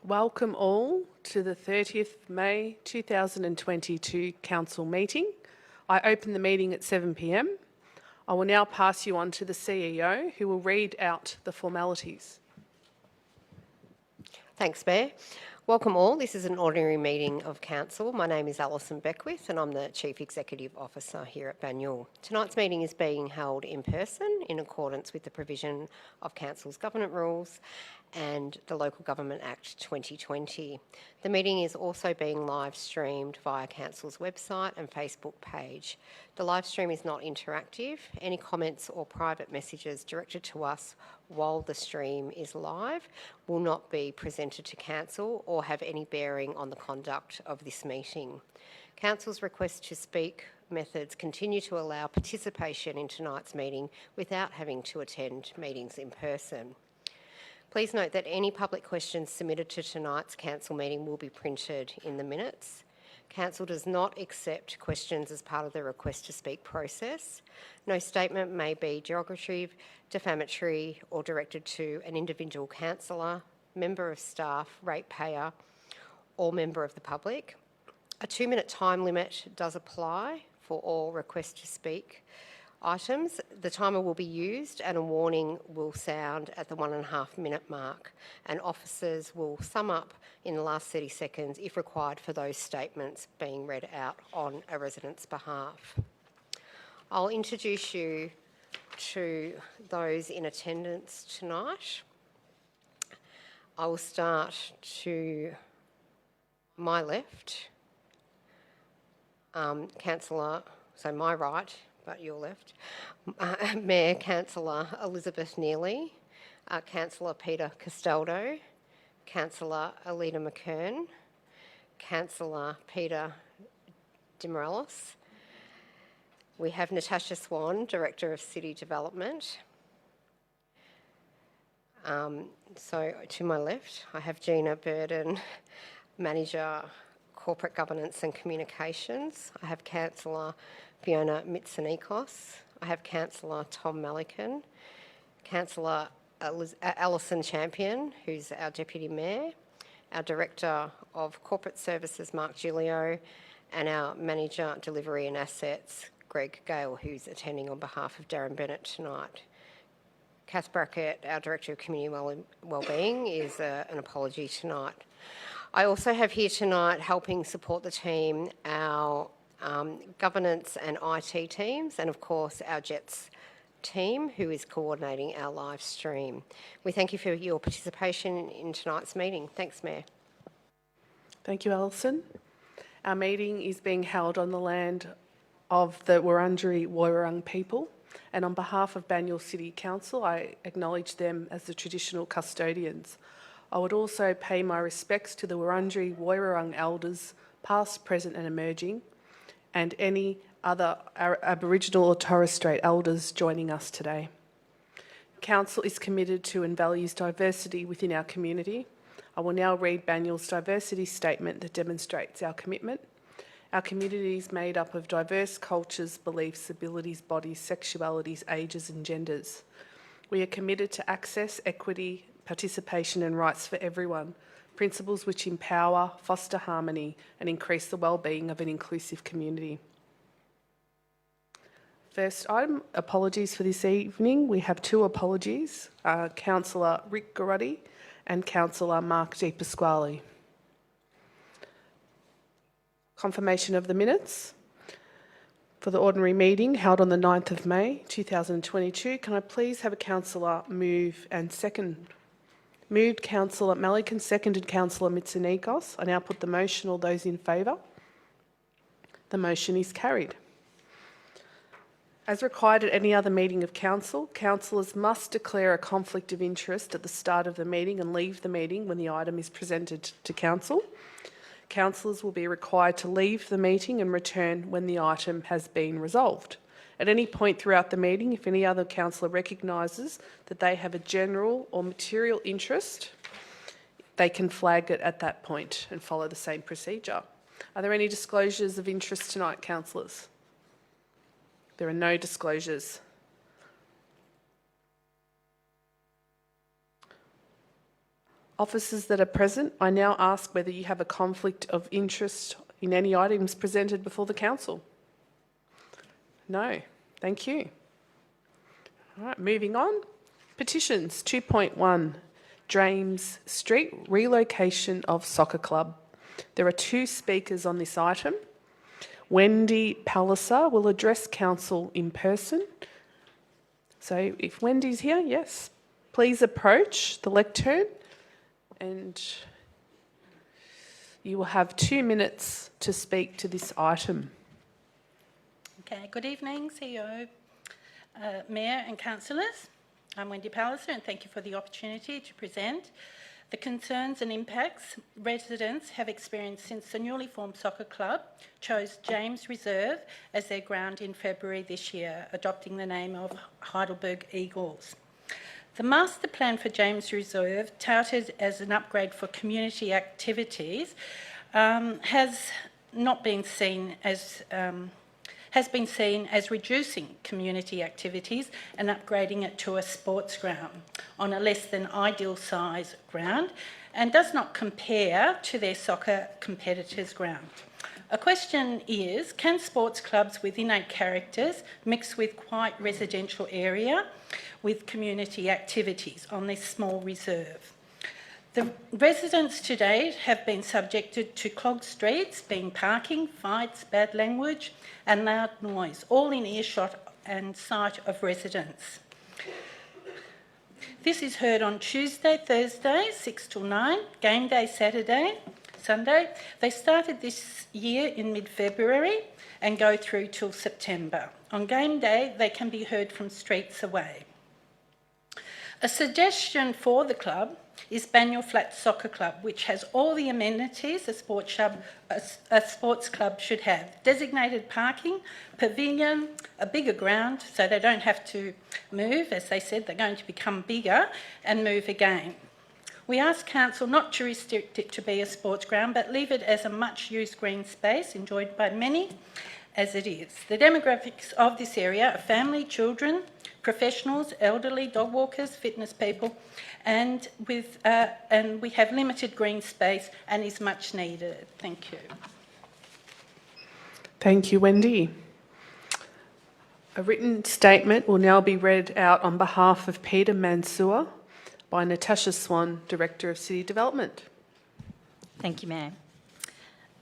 Welcome all to the 30th May 2022 Council meeting. I open the meeting at 7 p.m. I will now pass you on to the CEO who will read out the formalities. Thanks, Mayor. Welcome all. This is an ordinary meeting of Council. My name is Alison Beckwith and I'm the Chief Executive Officer here at Banyule. Tonight's meeting is being held in person in accordance with the provision of Council's government rules and the Local Government Act 2020. The meeting is also being live streamed via Council's website and Facebook page. The live stream is not interactive. Any comments or private messages directed to us while the stream is live will not be presented to Council or have any bearing on the conduct of this meeting. Council's request to speak methods continue to allow participation in tonight's meeting without having to attend meetings in person. Please note that any public questions submitted to tonight's Council meeting will be printed in the minutes. Council does not accept questions as part of the request to speak process. No statement may be derogatory, defamatory or directed to an individual councillor, member of staff, ratepayer or member of the public. A 2-minute time limit does apply for all requests to speak items. The timer will be used and a warning will sound at the 1.5 minute mark, and officers will sum up in the last 30 seconds if required for those statements being read out on a resident's behalf. I'll introduce you to those in attendance tonight. I will start to my left, Councillor, so my right, but your left, Mayor Councillor Elizabeth Neely, Councillor Peter Castaldo, Councillor Alida McKern, Councillor Peter Dimorellis. We have Natasha Swan, Director of City Development. So to my left, I have Gina Burden, Manager Corporate Governance and Communications. I have Councillor Fiona Mitsonikos. I have Councillor Tom Malikan, Councillor Alison Champion, who's our Deputy Mayor, our Director of Corporate Services, Mark Giglio, and our Manager Delivery and Assets, Greg Gale, who's attending on behalf of Darren Bennett tonight. Kath Brackett, our Director of Community Wellbeing, is an apology tonight. I also have here tonight helping support the team, our governance and IT teams, and of course our JETS team who is coordinating our live stream. We thank you for your participation in tonight's meeting. Thanks, Mayor. Thank you, Alison. Our meeting is being held on the land of the Wurundjeri Woiwurrung people, and on behalf of Banyule City Council, I acknowledge them as the traditional custodians. I would also pay my respects to the Wurundjeri Woiwurrung elders, past, present and emerging, and any other Aboriginal or Torres Strait elders joining us today. Council is committed to and values diversity within our community. I will now read Banyule's diversity statement that demonstrates our commitment. Our community is made up of diverse cultures, beliefs, abilities, bodies, sexualities, ages and genders. We are committed to access, equity, participation and rights for everyone, principles which empower, foster harmony and increase the well-being of an inclusive community. First item, apologies for this evening. We have 2 apologies, Councillor Rick Garotti and Councillor Mark Di Pasquale. Confirmation of the minutes for the ordinary meeting held on the 9th of May 2022. Can I please have a councillor move and second? Moved Councillor Malikan, seconded Councillor Mitsonikos. I now put the motion. All those in favour? The motion is carried. As required at any other meeting of Council, councillors must declare a conflict of interest at the start of the meeting and leave the meeting when the item is presented to Council. Councillors will be required to leave the meeting and return when the item has been resolved. At any point throughout the meeting, if any other councillor recognises that they have a general or material interest, they can flag it at that point and follow the same procedure. Are there any disclosures of interest tonight, councillors? There are no disclosures. Officers that are present, I now ask whether you have a conflict of interest in any items presented before the council. No. Thank you. All right, moving on. Petitions 2.1, James Street, relocation of soccer club. There are 2 speakers on this item. Wendy Palliser will address council in person. So if Wendy's here, yes, please approach the lectern and you will have 2 minutes to speak to this item. Okay, good evening, CEO, Mayor and councillors. I'm Wendy Palliser and thank you for the opportunity to present the concerns and impacts residents have experienced since the newly formed soccer club chose James Reserve as their ground in February this year, adopting the name of Heidelberg Eagles. The master plan for James Reserve, touted as an upgrade for community activities, has been seen as reducing community activities and upgrading it to a sports ground on a less than ideal size ground and does not compare to their soccer competitors' ground. A question is, can sports clubs with innate characters mix with quite residential area with community activities on this small reserve? The residents to date have been subjected to clogged streets, being parking, fights, bad language and loud noise, all in earshot and sight of residents. This is heard on Tuesday, Thursday, 6 till 9, game day Saturday, Sunday. They started this year in mid-February and go through till September. On game day, they can be heard from streets away. A suggestion for the club is Banyule Flats Soccer Club, which has all the amenities a sports club should have. Designated parking, pavilion, a bigger ground so they don't have to move. As they said, they're going to become bigger and move again. We ask Council not to restrict it to be a sports ground, but leave it as a much-used green space enjoyed by many as it is. The demographics of this area are family, children, professionals, elderly, dog walkers, fitness people, and we have limited green space and is much needed. Thank you. Thank you, Wendy. A written statement will now be read out on behalf of Peter Mansour by Natasha Swan, Director of City Development. Thank you, Mayor.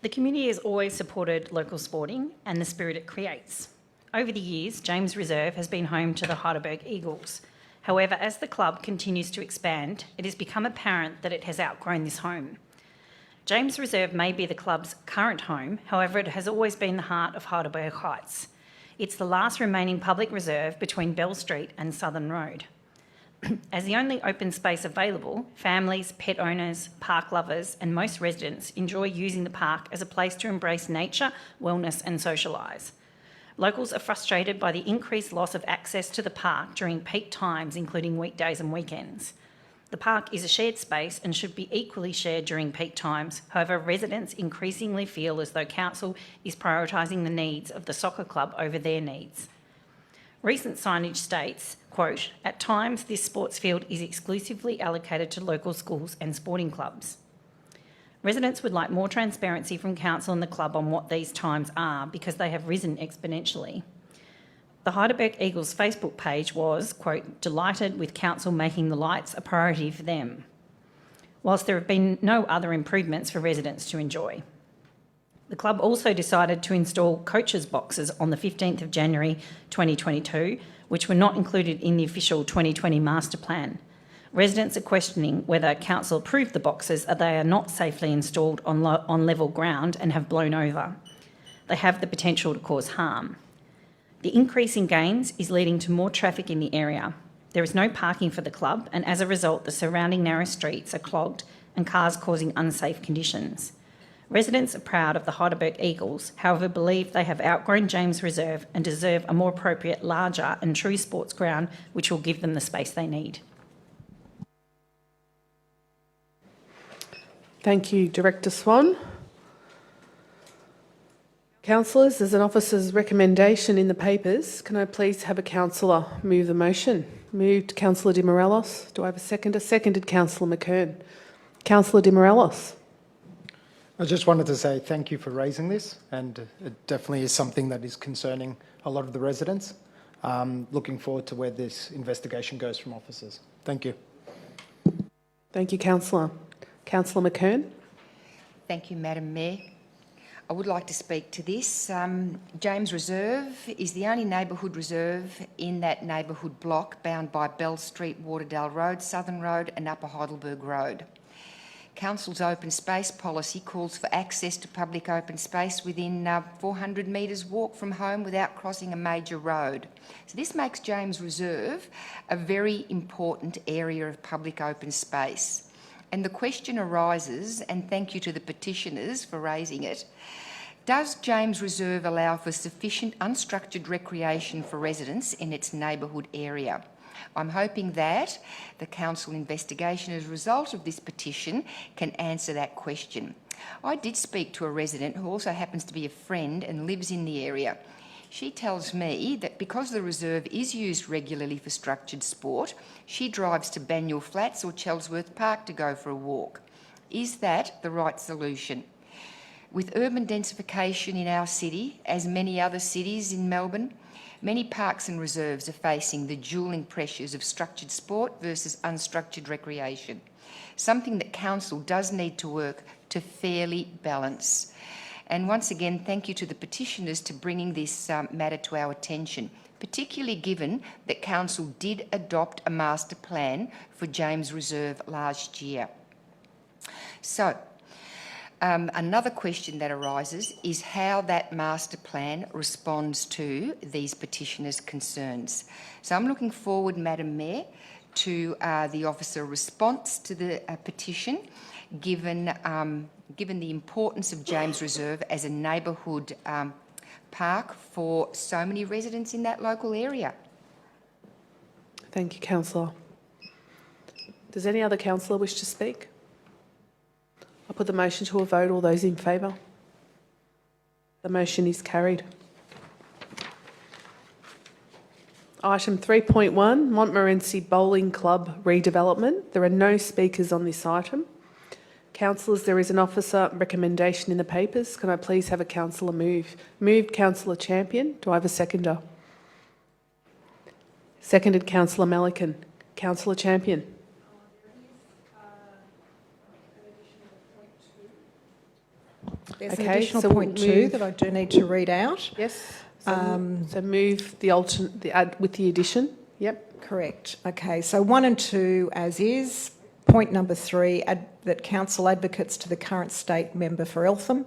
The community has always supported local sporting and the spirit it creates. Over the years, James Reserve has been home to the Heidelberg Eagles. However, as the club continues to expand, it has become apparent that it has outgrown this home. James Reserve may be the club's current home, however, it has always been the heart of Heidelberg Heights. It's the last remaining public reserve between Bell Street and Southern Road. As the only open space available, families, pet owners, park lovers and most residents enjoy using the park as a place to embrace nature, wellness and socialise. Locals are frustrated by the increased loss of access to the park during peak times, including weekdays and weekends. The park is a shared space and should be equally shared during peak times. However, residents increasingly feel as though council is prioritising the needs of the soccer club over their needs. Recent signage states, quote, "At times this sports field is exclusively allocated to local schools and sporting clubs." Residents would like more transparency from council and the club on what these times are because they have risen exponentially. The Heidelberg Eagles Facebook page was, quote, "delighted with council making the lights a priority for them," whilst there have been no other improvements for residents to enjoy. The club also decided to install coaches boxes on the 15th of January 2022, which were not included in the official 2020 master plan. Residents are questioning whether council approved the boxes as they are not safely installed on level ground and have blown over. They have the potential to cause harm. The increase in games is leading to more traffic in the area. There is no parking for the club, and as a result, the surrounding narrow streets are clogged and cars causing unsafe conditions. Residents are proud of the Heidelberg Eagles, however believe they have outgrown James Reserve and deserve a more appropriate, larger and true sports ground which will give them the space they need. Thank you, Director Swan. Councillors, there's an officer's recommendation in the papers. Can I please have a councillor move the motion? Moved, Councillor De Morelos. Do I have a seconder? Seconded, Councillor McKern. Councillor Di Morelos. I just wanted to say thank you for raising this, and it definitely is something that is concerning a lot of the residents. Looking forward to where this investigation goes from officers. Thank you. Thank you, Councillor. Councillor McKern. Thank you, Madam Mayor. I would like to speak to this. James Reserve is the only neighbourhood reserve in that neighbourhood block bound by Bell Street, Waterdale Road, Southern Road and Upper Heidelberg Road. Council's open space policy calls for access to public open space within 400 metres walk from home without crossing a major road. So this makes James Reserve a very important area of public open space. And the question arises, and thank you to the petitioners for raising it, does James Reserve allow for sufficient unstructured recreation for residents in its neighbourhood area? I'm hoping that the council investigation as a result of this petition can answer that question. I did speak to a resident who also happens to be a friend and lives in the area. She tells me that because the reserve is used regularly for structured sport, she drives to Banyule Flats or Chelsworth Park to go for a walk. Is that the right solution? With urban densification in our city, as many other cities in Melbourne, many parks and reserves are facing the dualling pressures of structured sport versus unstructured recreation, something that council does need to work to fairly balance. And once again, thank you to the petitioners to bringing this matter to our attention, particularly given that council did adopt a master plan for James Reserve last year. So, another question that arises is how that master plan responds to these petitioners' concerns. So I'm looking forward, Madam Mayor, to the officer response to the petition, given the importance of James Reserve as a neighbourhood park for so many residents in that local area. Thank you, Councillor. Does any other councillor wish to speak? I'll put the motion to a vote. All those in favour? The motion is carried. Item 3.1, Montmorency Bowling Club redevelopment. There are no speakers on this item. Councillors, there is an officer recommendation in the papers. Can I please have a councillor move? Moved, Councillor Champion. Do I have a seconder? Seconded, Councillor Melican. Councillor Champion. There's an Okay, additional so point we'll two move- that I do need to read out. Yes. So move the add with the addition. Yep. Correct. Okay, so 1 and 2 as is. Point number 3, that council advocates to the current state member for Eltham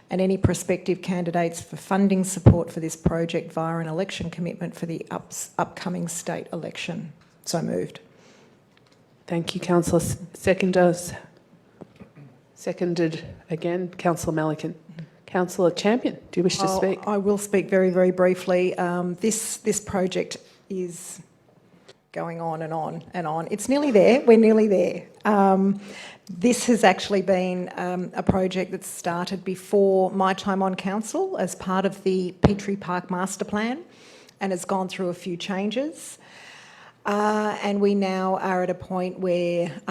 and any prospective candidates for funding support for this project via an election commitment for the upcoming state election. So moved. Thank you, Councillor. Seconded again, Councillor Melican. Councillor Champion, do you wish to speak? I will speak very, very briefly. This project is going on and on and on. It's nearly there. We're nearly there. This has actually been a project that started before my time on council as part of the Petrie Park Master Plan and has gone through a few changes. And we now are at a point where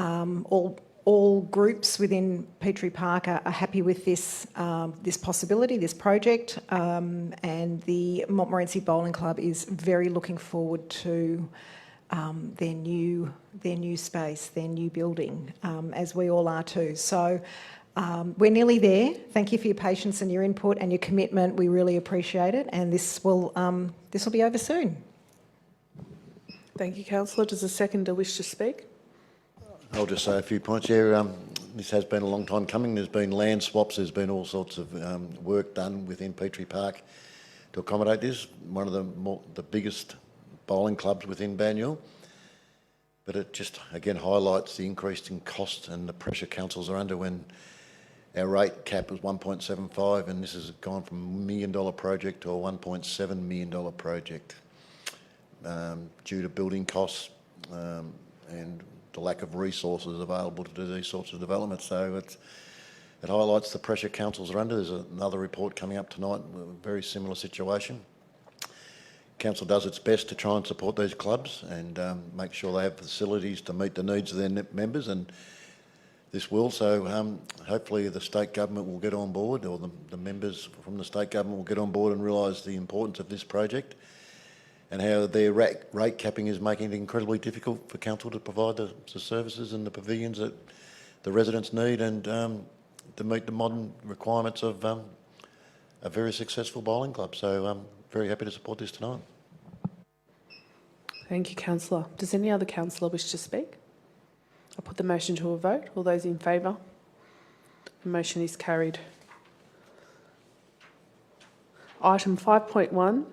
all groups within Petrie Park are happy with this possibility, this project, and the Montmorency Bowling Club is very looking forward to their new space, their new building, as we all are too. So we're nearly there. Thank you for your patience and your input and your commitment. We really appreciate it, and this will be over soon. Thank you, Councillor. Does the seconder wish to speak? I'll just say a few points here. This has been a long time coming. There's been land swaps, there's been all sorts of work done within Petrie Park to accommodate this. One of the biggest bowling clubs within Banyule. But it just, again, highlights the increase in cost and the pressure councils are under when our rate cap was 1.75 and this has gone from $1 million project to a $1.7 million project due to building costs and the lack of resources available to do these sorts of developments. So it highlights the pressure councils are under. There's another report coming up tonight, a very similar situation. Council does its best to try and support these clubs and make sure they have facilities to meet the needs of their members and this will. So hopefully the state government will get on board, or the members from the state government will get on board and realise the importance of this project and how their rate capping is making it incredibly difficult for council to provide the services and the pavilions that the residents need, and to meet the modern requirements of a very successful bowling club. So I'm very happy to support this tonight. Thank you, councillor. Does any other councillor wish to speak? I'll put the motion to a vote. All those in favour? The motion is carried. Item 5.1,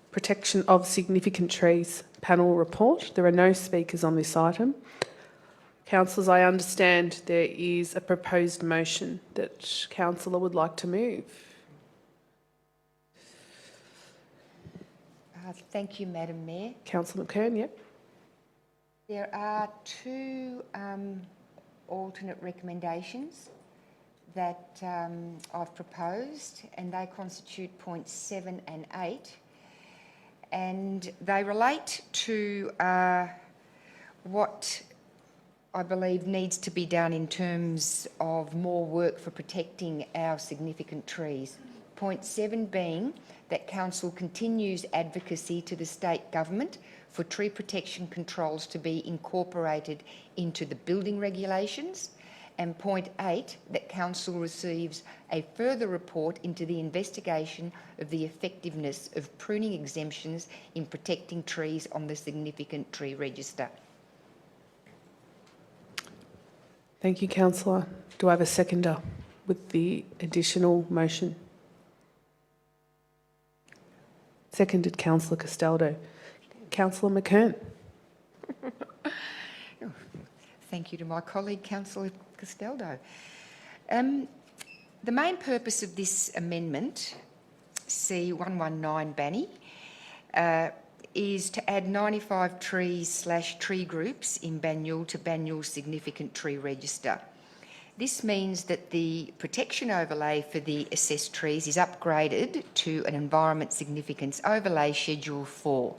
Protection of Significant Trees Panel Report. There are no speakers on this item. Councillors, I understand there is a proposed motion that councillor would like to move. Thank you, Madam Mayor. Councillor McKern, yep. There are two alternate recommendations that I've proposed, and they constitute points 7 and 8, and they relate to what I believe needs to be done in terms of more work for protecting our significant trees. Point 7 being that council continues advocacy to the state government for tree protection controls to be incorporated into the building regulations, and point 8 that council receives a further report into the investigation of the effectiveness of pruning exemptions in protecting trees on the significant tree register. Thank you, councillor. Do I have a seconder with the additional motion? Seconded, councillor Castaldo. Councillor McKern. Thank you to my colleague, Councillor Castaldo. The main purpose of this amendment, C119 Banny, is to add 95 trees/tree groups in Banyule to Banyule's significant tree register. This means that the protection overlay for the assessed trees is upgraded to an Environment Significance Overlay Schedule 4,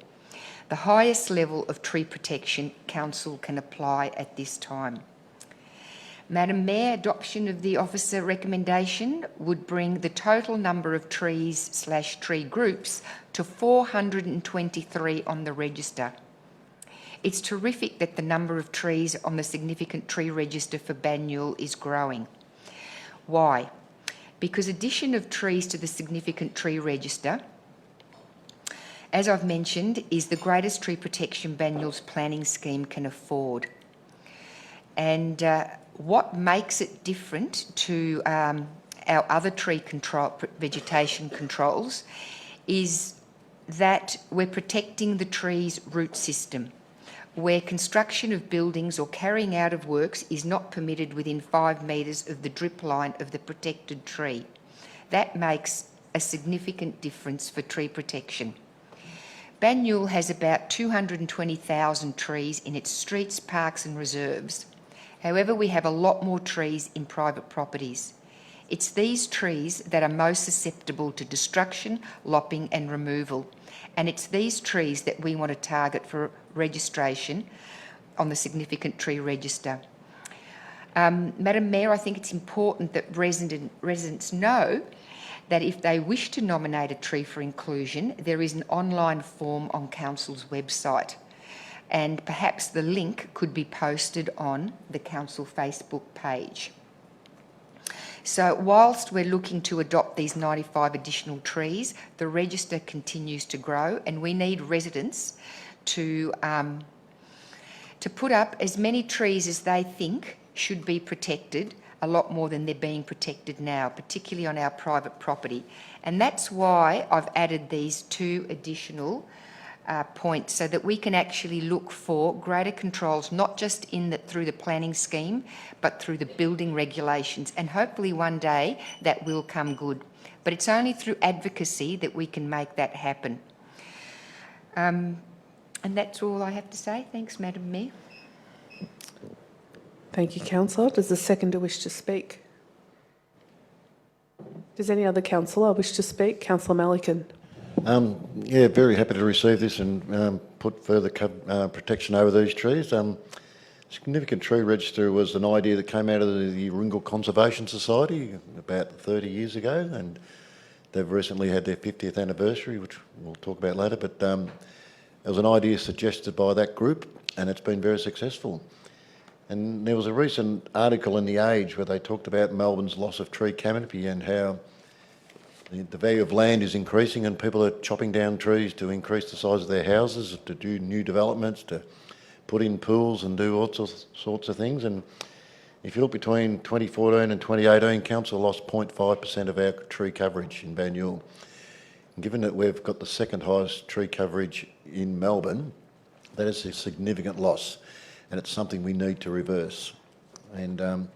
the highest level of tree protection council can apply at this time. Madam Mayor, adoption of the officer recommendation would bring the total number of trees/tree groups to 423 on the register. It's terrific that the number of trees on the significant tree register for Banyule is growing. Why? Because addition of trees to the significant tree register, as I've mentioned, is the greatest tree protection Banyule's planning scheme can afford. And what makes it different to our other tree vegetation controls is that we're protecting the tree's root system, where construction of buildings or carrying out of works is not permitted within 5 metres of the drip line of the protected tree. That makes a significant difference for tree protection. Banyule has about 220,000 trees in its streets, parks and reserves. However, we have a lot more trees in private properties. It's these trees that are most susceptible to destruction, lopping and removal. And it's these trees that we want to target for registration on the significant tree register. Madam Mayor, I think it's important that residents know that if they wish to nominate a tree for inclusion, there is an online form on Council's website, and perhaps the link could be posted on the Council Facebook page. So whilst we're looking to adopt these 95 additional trees, the register continues to grow, and we need residents to put up as many trees as they think should be protected, a lot more than they're being protected now, particularly on our private property. And that's why I've added these 2 additional points, so that we can actually look for greater controls, not just through the planning scheme, but through the building regulations. And hopefully one day that will come good. But it's only through advocacy that we can make that happen. And that's all I have to say. Thanks, Madam Mayor. Thank you, councillor. Does the seconder wish to speak? Does any other councillor wish to speak? Councillor Malikan. Yeah, very happy to receive this and put further protection over these trees. significant tree register was an idea that came out of the Ringle Conservation Society about 30 years ago, and they've recently had their 50th anniversary, which we'll talk about later, but it was an idea suggested by that group, and it's been very successful. And there was a recent article in The Age where they talked about Melbourne's loss of tree canopy and how the value of land is increasing and people are chopping down trees to increase the size of their houses, to do new developments, to put in pools and do all sorts of things. And if you look between 2014 and 2018, council lost 0.5% of our tree coverage in Banyule. And given that we've got the second highest tree coverage in Melbourne, that is a significant loss, and it's something we need to reverse. And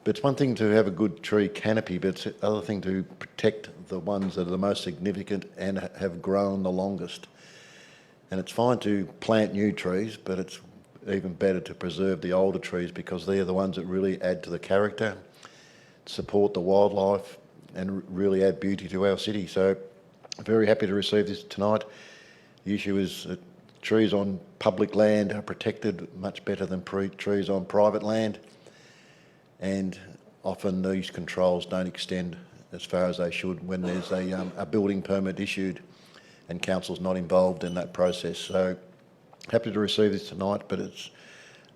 but it's one thing to have a good tree canopy, but it's another thing to protect the ones that are the most significant and have grown the longest. And it's fine to plant new trees, but it's even better to preserve the older trees because they're the ones that really add to the character, support the wildlife, and really add beauty to our city. So very happy to receive this tonight. The issue is that trees on public land are protected much better than trees on private land, and often these controls don't extend as far as they should when there's a building permit issued and council's not involved in that process. So happy to receive this tonight, but it's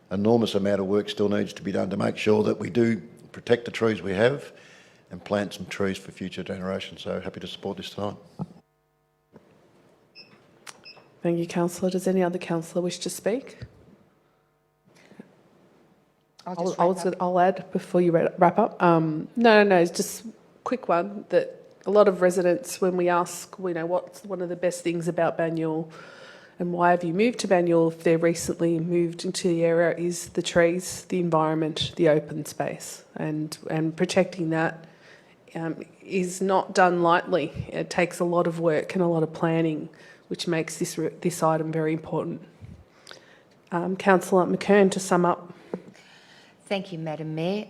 an enormous amount of work still needs to be done to make sure that we do protect the trees we have and plant some trees for future generations. So happy to support this tonight. Thank you, councillor. Does any other councillor wish to speak? I'll add before you wrap up. No, it's just a quick one that a lot of residents, when we ask, what's one of the best things about Banyule and why have you moved to Banyule if they're recently moved into the area, is the trees, the environment, the open space, and protecting that is not done lightly. It takes a lot of work and a lot of planning, which makes this item very important. Councillor McKern, to sum up. Thank you, Madam Mayor.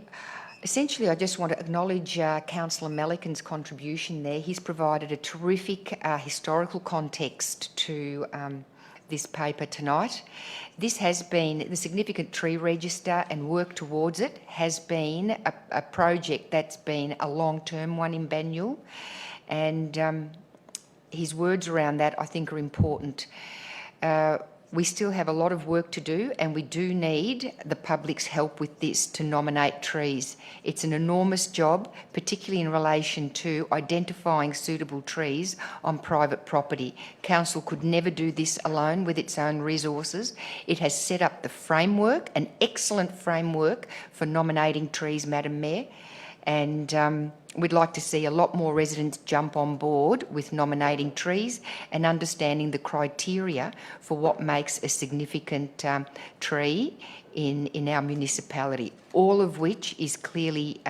Essentially, I just want to acknowledge Councillor Melican's contribution there. He's provided a terrific historical context to this paper tonight. This has been, the significant tree register and work towards it has been a project that's been a long-term one in Banyule, and his words around that I think are important. We still have a lot of work to do, and we do need the public's help with this to nominate trees. It's an enormous job, particularly in relation to identifying suitable trees on private property. Council could never do this alone with its own resources. It has set up the framework, an excellent framework for nominating trees, Madam Mayor, and we'd like to see a lot more residents jump on board with nominating trees and understanding the criteria for what makes a significant tree in our municipality, all of which is clearly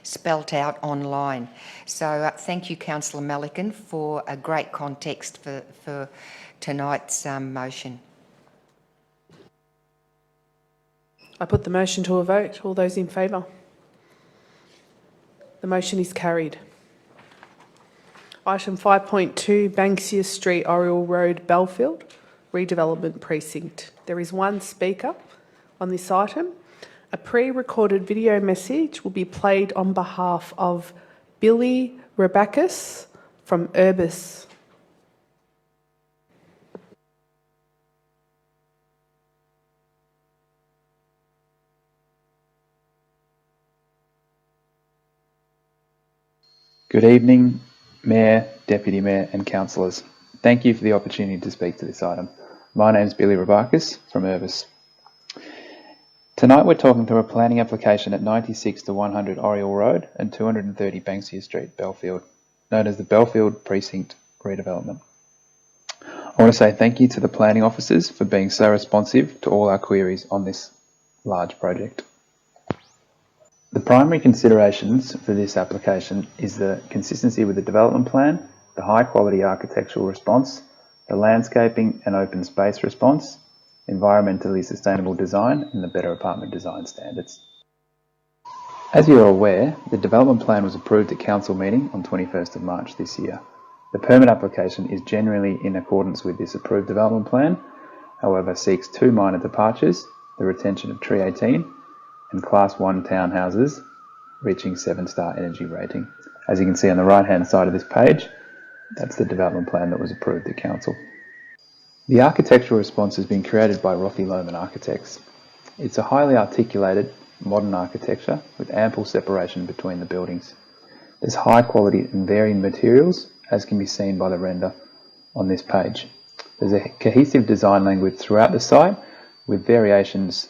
spelt out online. So thank you, Councillor Melican, for a great context for tonight's motion. I put the motion to a vote. All those in favour? The motion is carried. Item 5.2, Banksia Street, Oriel Road, Belfield, Redevelopment Precinct. There is one speaker on this item. A pre-recorded video message will be played on behalf of Billy Rabakis from Urbis. Good evening, Mayor, Deputy Mayor and Councillors. Thank you for the opportunity to speak to this item. My name is Billy Rabakis from Urbis. Tonight we're talking through a planning application at 96 to 100 Oriel Road and 230 Banksia Street, Belfield, known as the Belfield Precinct Redevelopment. I want to say thank you to the planning officers for being so responsive to all our queries on this large project. The primary considerations for this application is the consistency with the development plan, the high quality architectural response, the landscaping and open space response, environmentally sustainable design and the better apartment design standards. As you are aware, the development plan was approved at council meeting on 21st of March this year. The permit application is generally in accordance with this approved development plan, however seeks two minor departures the retention of Tree 18, and Class 1 townhouses reaching 7-star energy rating. As you can see on the right-hand side of this page, that's the development plan that was approved at Council. The architectural response has been created by Rothy Lohmann Architects. It's a highly articulated, modern architecture with ample separation between the buildings. There's high quality and varying materials, as can be seen by the render on this page. There's a cohesive design language throughout the site, with variations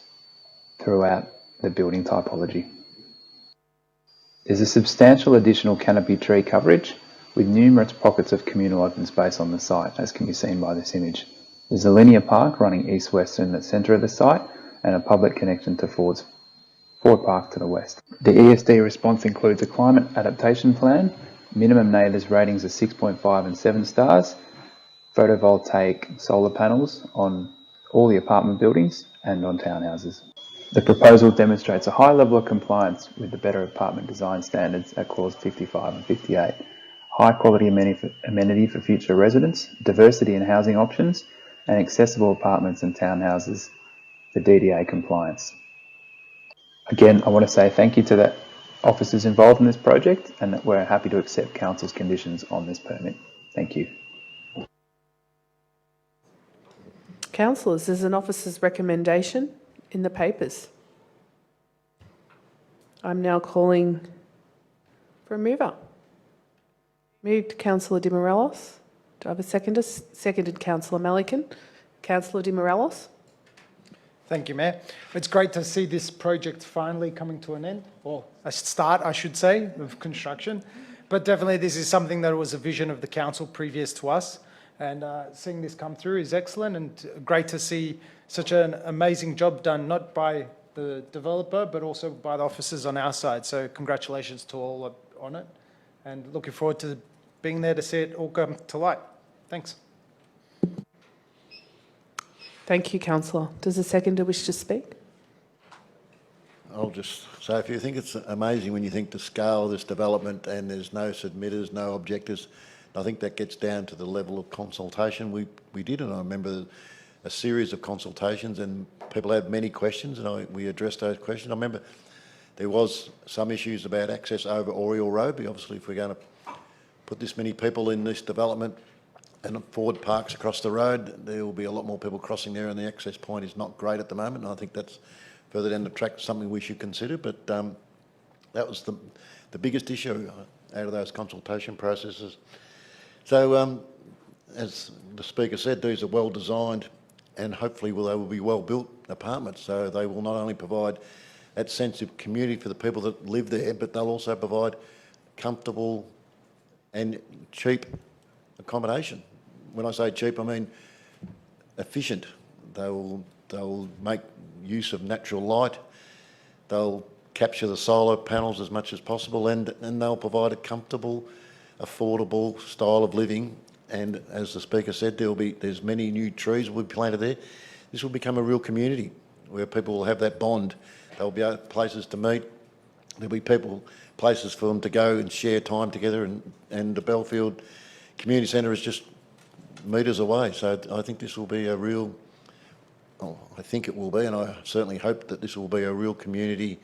throughout the building typology. There's a substantial additional canopy tree coverage, with numerous pockets of communal open space on the site, as can be seen by this image. There's a linear park running east-west in the centre of the site, and a public connection to Ford Park to the west. The ESD response includes a climate adaptation plan, minimum NABERS ratings of 6.5 and 7 stars, photovoltaic solar panels on all the apartment buildings and on townhouses. The proposal demonstrates a high level of compliance with the Better Apartment Design Standards at Clause 55 and 58, high quality amenity for future residents, diversity in housing options, and accessible apartments and townhouses for DDA compliance. Again, I want to say thank you to the officers involved in this project, and that we're happy to accept Council's conditions on this permit. Thank you. Councillors, there's an officer's recommendation in the papers. I'm now calling for a mover. Moved Councillor Di Morelos. Do I have a seconder? Seconded Councillor Melican. Councillor Di Morelos. Thank you, Mayor. It's great to see this project finally coming to an end, or a start, I should say, of construction. But definitely this is something that was a vision of the council previous to us. And seeing this come through is excellent, and great to see such an amazing job done, not by the developer, but also by the officers on our side. So congratulations to all on it, and looking forward to being there to see it all come to light. Thanks. Thank you, Councillor. Does the seconder wish to speak? I'll just say, if you think it's amazing when you think the scale of this development and there's no submitters, no objectors, I think that gets down to the level of consultation we did, and I remember a series of consultations and people had many questions, and we addressed those questions. I remember there was some issues about access over Oriel Road, but obviously if we're going to put this many people in this development and Ford Park's across the road, there will be a lot more people crossing there, and the access point is not great at the moment, and I think that's further down the track something we should consider. But that was the biggest issue out of those consultation processes. So as the Speaker said, these are well designed, and hopefully they will be well built apartments, so they will not only provide that sense of community for the people that live there, but they'll also provide comfortable and cheap accommodation. When I say cheap, I mean efficient. They'll make use of natural light. They'll capture the solar panels as much as possible, and they'll provide a comfortable, affordable style of living. And as the Speaker said, there's many new trees will be planted there. This will become a real community where people will have that bond. There'll be places to meet. There'll be places for them to go and share time together, and the Belfield Community Centre is just metres away. So I think this will be a real, I think it will be, and I certainly hope that this will be a real community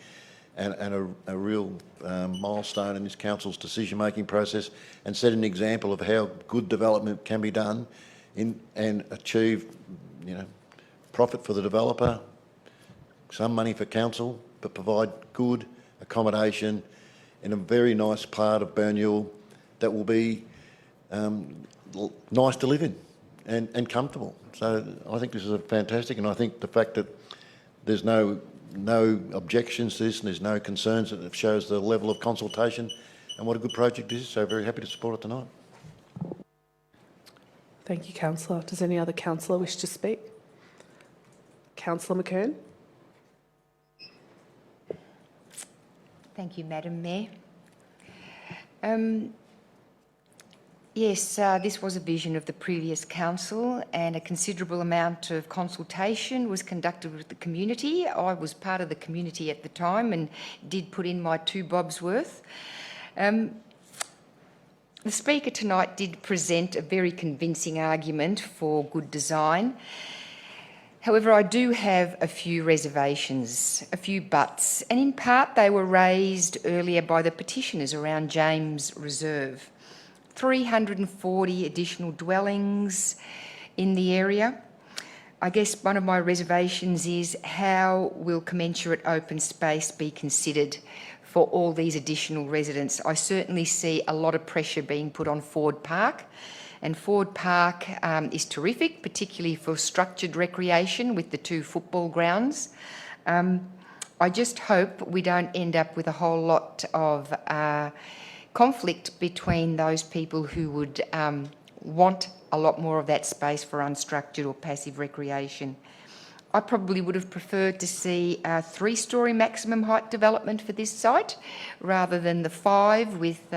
and a real milestone in this council's decision-making process, and set an example of how good development can be done and achieve, profit for the developer, some money for council, but provide good accommodation in a very nice part of Banyule that will be nice to live in and comfortable. So I think this is fantastic, and I think the fact that there's no objections to this and there's no concerns, it shows the level of consultation and what a good project this is. So very happy to support it tonight. Thank you, Councillor. Does any other councillor wish to speak? Councillor McKern. Thank you, Madam Mayor. Yes, this was a vision of the previous council, and a considerable amount of consultation was conducted with the community. I was part of the community at the time and did put in my 2 bobs worth. The Speaker tonight did present a very convincing argument for good design. However, I do have a few reservations, a few buts, and in part they were raised earlier by the petitioners around James Reserve. 340 additional dwellings in the area. I guess one of my reservations is how will commensurate open space be considered for all these additional residents? I certainly see a lot of pressure being put on Ford Park, and Ford Park is terrific, particularly for structured recreation with the 2 football grounds. I just hope we don't end up with a whole lot of conflict between those people who would want a lot more of that space for unstructured or passive recreation. I probably would have preferred to see a 3-storey maximum height development for this site rather than the 5 with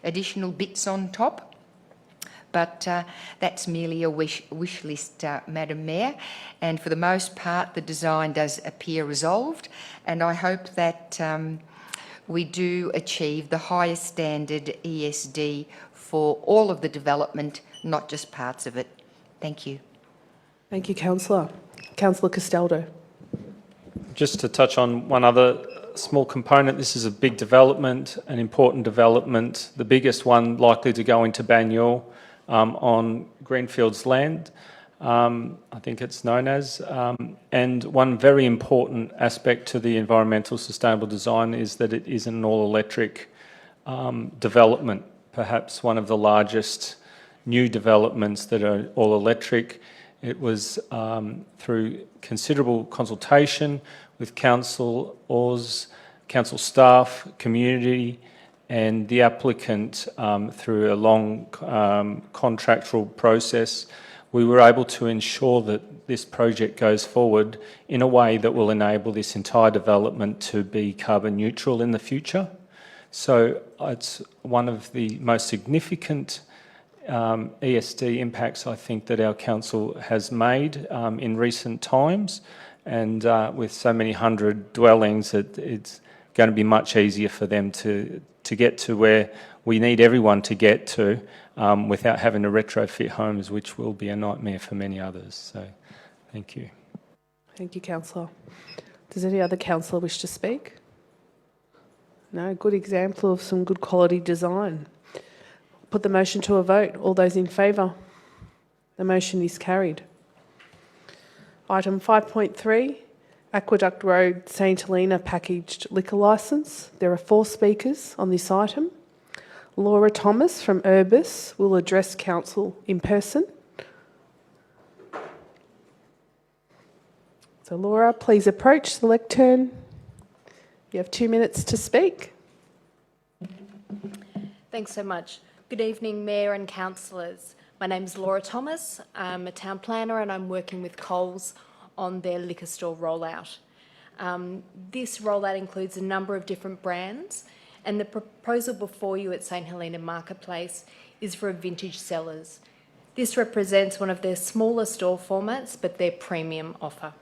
additional bits on top. But that's merely a wish list, Madam Mayor. And for the most part, the design does appear resolved. And I hope that we do achieve the highest standard ESD for all of the development, not just parts of it. Thank you. Thank you, Councillor. Councillor Castaldo. Just to touch on one other small component, this is a big development, an important development, the biggest one likely to go into Banyule on Greenfields land, I think it's known as. And one very important aspect to the environmental sustainable design is that it is an all-electric development, perhaps one of the largest new developments that are all-electric. It was through considerable consultation with council, Oz, council staff, community, and the applicant through a long contractual process. We were able to ensure that this project goes forward in a way that will enable this entire development to be carbon neutral in the future. So it's one of the most significant ESD impacts I think that our council has made in recent times, and with so many hundred dwellings, it's going to be much easier for them to get to where we need everyone to get to without having to retrofit homes, which will be a nightmare for many others. So thank you. Thank you, Councillor. Does any other councillor wish to speak? No, good example of some good quality design. Put the motion to a vote. All those in favour? The motion is carried. Item 5.3, Aqueduct Road St Helena packaged liquor licence. There are 4 speakers on this item. Laura Thomas from Urbis will address council in person. So Laura, please approach the lectern. You have 2 minutes to speak. Thanks so much. Good evening, Mayor and councillors. My name is Laura Thomas. I'm a town planner and I'm working with Coles on their liquor store rollout. This rollout includes a number of different brands, and the proposal before you at St Helena Marketplace is for a Vintage Cellars. This represents one of their smaller store formats, but their premium offer.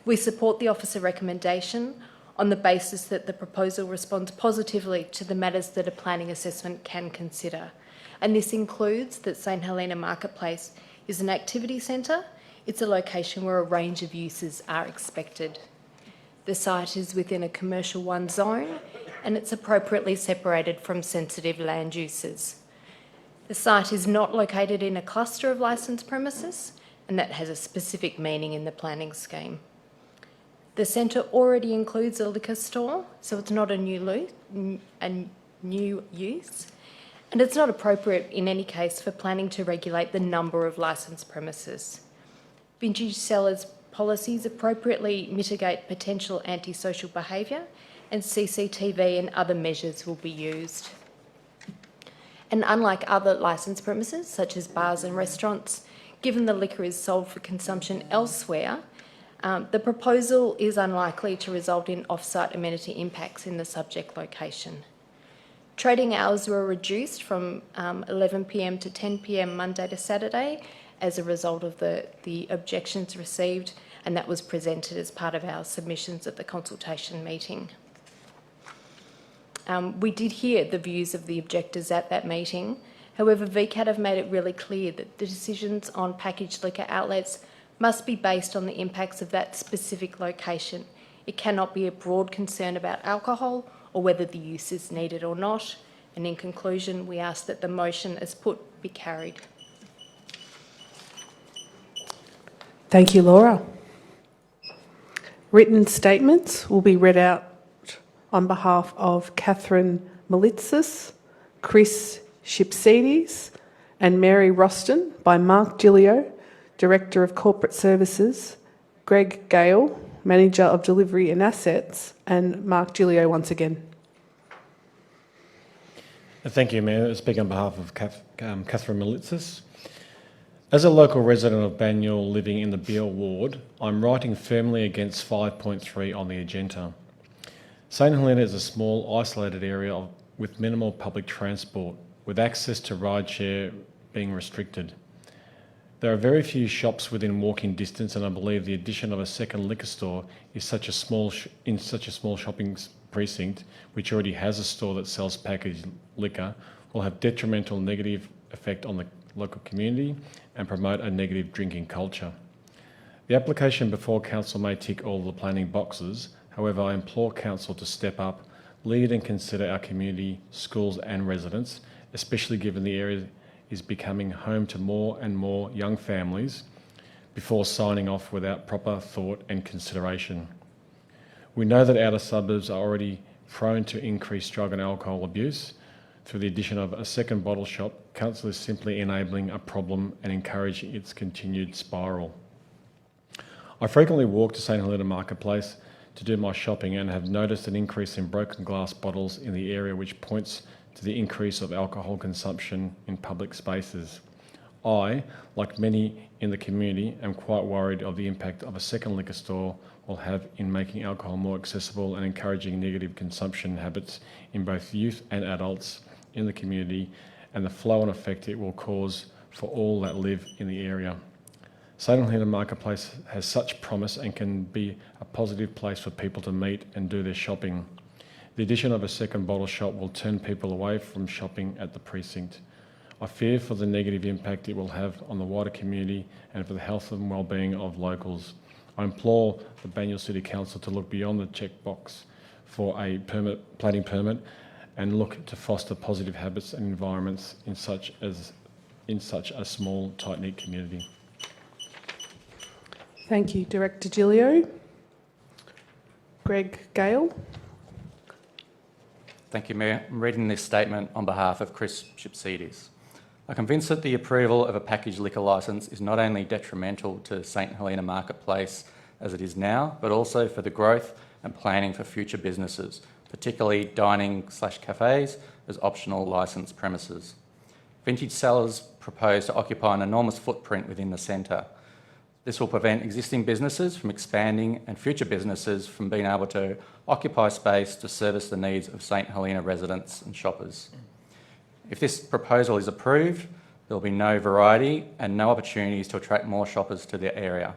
We support the officer recommendation on the basis that the proposal responds positively to the matters that a planning assessment can consider. And this includes that St Helena Marketplace is an activity centre. It's a location where a range of uses are expected. The site is within a commercial 1 zone and it's appropriately separated from sensitive land uses. The site is not located in a cluster of licensed premises, and that has a specific meaning in the planning scheme. The centre already includes a liquor store, so it's not a new use, and it's not appropriate in any case for planning to regulate the number of licensed premises. Vintage Cellars policies appropriately mitigate potential antisocial behaviour, and CCTV and other measures will be used. And unlike other licensed premises, such as bars and restaurants, given the liquor is sold for consumption elsewhere, the proposal is unlikely to result in off-site amenity impacts in the subject location. Trading hours were reduced from 11 p.m. to 10 p.m. Monday to Saturday as a result of the objections received, and that was presented as part of our submissions at the consultation meeting. We did hear the views of the objectors at that meeting. However, VCAT have made it really clear that the decisions on packaged liquor outlets must be based on the impacts of that specific location. It cannot be a broad concern about alcohol or whether the use is needed or not. And in conclusion, we ask that the motion as put be carried. Thank you, Laura. Written statements will be read out on behalf of Catherine Malitsis, Chris Shipsides and Mary Roston by Mark Gillio, Director of Corporate Services, Greg Gale, Manager of Delivery and Assets, and Mark Gillio once again. Thank you, Mayor. I speak on behalf of Catherine Malitsis. As a local resident of Banyule living in the Beale ward, I'm writing firmly against 5.3 on the agenda. St Helena is a small, isolated area with minimal public transport, with access to rideshare being restricted. There are very few shops within walking distance, and I believe the addition of a second liquor store is in such a small shopping precinct, which already has a store that sells packaged liquor, will have detrimental negative effect on the local community and promote a negative drinking culture. The application before Council may tick all the planning boxes. However, I implore Council to step up, lead and consider our community, schools and residents, especially given the area is becoming home to more and more young families, before signing off without proper thought and consideration. We know that outer suburbs are already prone to increased drug and alcohol abuse. Through the addition of a second bottle shop, Council is simply enabling a problem and encouraging its continued spiral. I frequently walk to St Helena Marketplace to do my shopping and have noticed an increase in broken glass bottles in the area, which points to the increase of alcohol consumption in public spaces. I, like many in the community, am quite worried of the impact of a second liquor store will have in making alcohol more accessible and encouraging negative consumption habits in both youth and adults in the community, and the flow and effect it will cause for all that live in the area. St Helena Marketplace has such promise and can be a positive place for people to meet and do their shopping. The addition of a second bottle shop will turn people away from shopping at the precinct. I fear for the negative impact it will have on the wider community and for the health and well-being of locals. I implore the Banyule City Council to look beyond the checkbox for a planning permit and look to foster positive habits and environments in such a small, tight-knit community. Thank you, Director Gillio. Greg Gale. Thank you, Mayor. I'm reading this statement on behalf of Chris Shipsides. I'm convinced that the approval of a packaged liquor licence is not only detrimental to St Helena Marketplace as it is now, but also for the growth and planning for future businesses, particularly dining/cafes as optional licensed premises. Vintage Cellars propose to occupy an enormous footprint within the centre. This will prevent existing businesses from expanding and future businesses from being able to occupy space to service the needs of St Helena residents and shoppers. If this proposal is approved, there will be no variety and no opportunities to attract more shoppers to the area.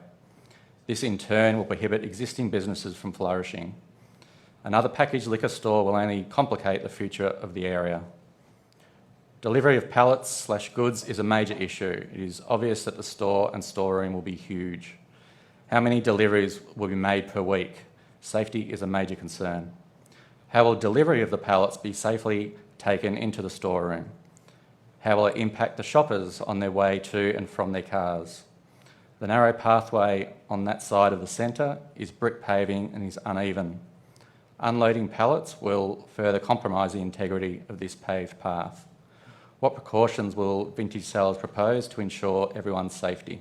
This in turn will prohibit existing businesses from flourishing. Another packaged liquor store will only complicate the future of the area. Delivery of pallets/goods is a major issue. It is obvious that the store and storeroom will be huge. How many deliveries will be made per week? Safety is a major concern. How will delivery of the pallets be safely taken into the storeroom? How will it impact the shoppers on their way to and from their cars? The narrow pathway on that side of the centre is brick paving and is uneven. Unloading pallets will further compromise the integrity of this paved path. What precautions will Vintage Cellars propose to ensure everyone's safety?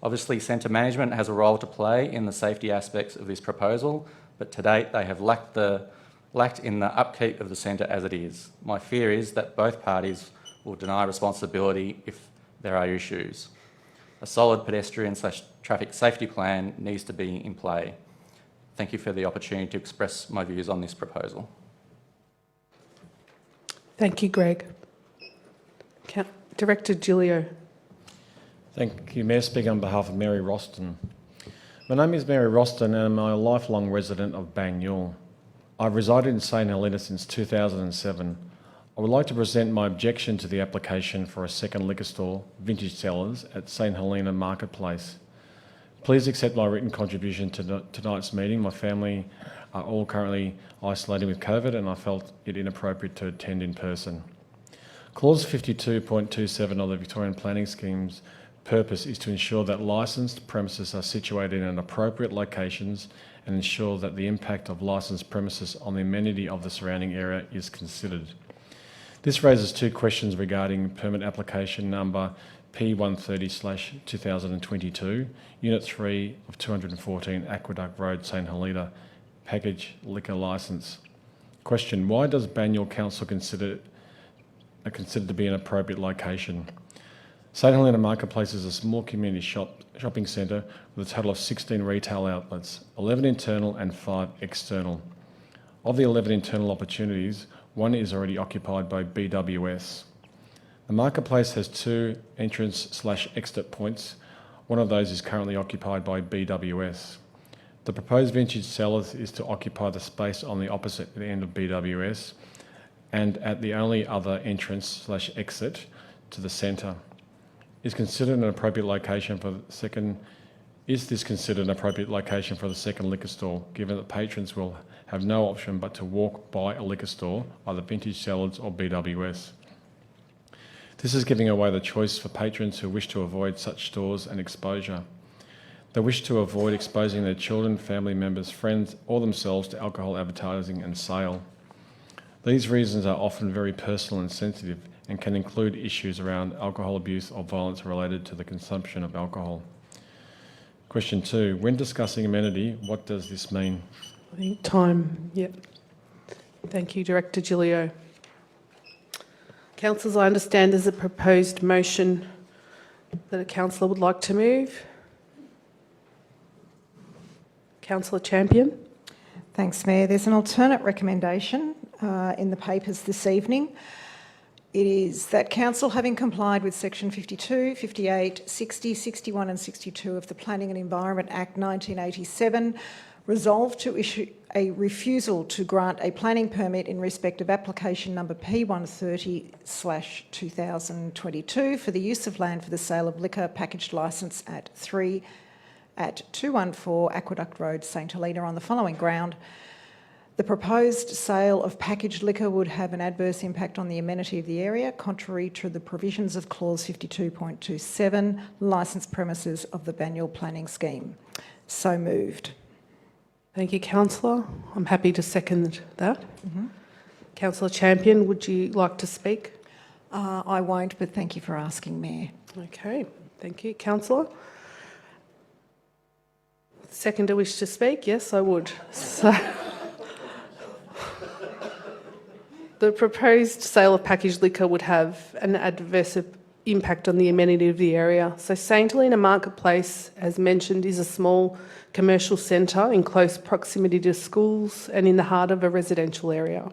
Obviously, centre management has a role to play in the safety aspects of this proposal, but to date they have lacked in the upkeep of the centre as it is. My fear is that both parties will deny responsibility if there are issues. A solid pedestrian/traffic safety plan needs to be in play. Thank you for the opportunity to express my views on this proposal. Thank you, Greg. Director Gillio. Thank you, Mayor. Speaking on behalf of Mary Roston. My name is Mary Roston and I'm a lifelong resident of Banyule. I've resided in St Helena since 2007. I would like to present my objection to the application for a second liquor store, Vintage Cellars, at St Helena Marketplace. Please accept my written contribution to tonight's meeting. My family are all currently isolated with COVID and I felt it inappropriate to attend in person. Clause 52.27 of the Victorian Planning Scheme's purpose is to ensure that licensed premises are situated in appropriate locations and ensure that the impact of licensed premises on the amenity of the surrounding area is considered. This raises two questions regarding permit application number P130/2022, Unit 3 of 214 Aqueduct Road, St Helena, package liquor licence. Question: why does Banyule Council consider to be an appropriate location? St Helena Marketplace is a small community shopping centre with a total of 16 retail outlets, 11 internal and 5 external. Of the 11 internal opportunities, one is already occupied by BWS. The marketplace has 2 entrance/exit points. One of those is currently occupied by BWS. The proposed Vintage Cellars is to occupy the space on the opposite end of BWS and at the only other entrance/exit to the centre. Is this considered an appropriate location for the second liquor store, given that patrons will have no option but to walk by a liquor store, either Vintage Cellars or BWS? This is giving away the choice for patrons who wish to avoid such stores and exposure. They wish to avoid exposing their children, family members, friends, or themselves to alcohol advertising and sale. These reasons are often very personal and sensitive and can include issues around alcohol abuse or violence related to the consumption of alcohol. Question 2. When discussing amenity, what does this mean? I think time, yep. Thank you, Director Gilio. Councillors, I understand there's a proposed motion that a councillor would like to move. Councillor Champion. Thanks, Mayor. There's an alternate recommendation in the papers this evening. It is that Council, having complied with Section 52, 58, 60, 61 and 62 of the Planning and Environment Act 1987, resolve to issue a refusal to grant a planning permit in respect of application number P130/2022 for the use of land for the sale of liquor packaged licence at 214 Aqueduct Road, St Helena, on the following ground. The proposed sale of packaged liquor would have an adverse impact on the amenity of the area, contrary to the provisions of Clause 52.27, licensed premises of the Banyule Planning Scheme. So moved. Thank you, Councillor. I'm happy to second that. Councillor Champion, would you like to speak? I won't, but thank you for asking, Mayor. Okay, thank you. Councillor? Seconder wish to speak? Yes, I would. So, the proposed sale of packaged liquor would have an adverse impact on the amenity of the area. So St Helena Marketplace, as mentioned, is a small commercial centre in close proximity to schools and in the heart of a residential area.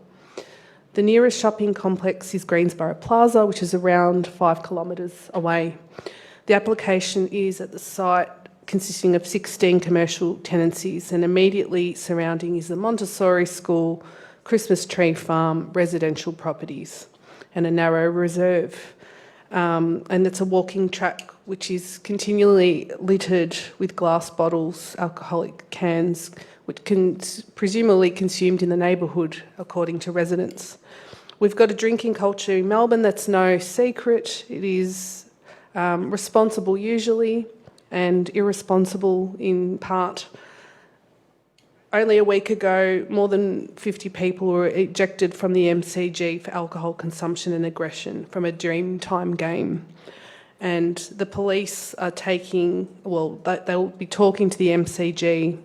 The nearest shopping complex is Greensborough Plaza, which is around 5 kilometres away. The application is at the site consisting of 16 commercial tenancies, and immediately surrounding is the Montessori School, Christmas Tree Farm, residential properties, and a narrow reserve. And it's a walking track which is continually littered with glass bottles, alcoholic cans, which can presumably consumed in the neighbourhood, according to residents. We've got a drinking culture in Melbourne that's no secret. It is responsible usually and irresponsible in part. Only a week ago, more than 50 people were ejected from the MCG for alcohol consumption and aggression from a Dreamtime game. And the police are they'll be talking to the MCG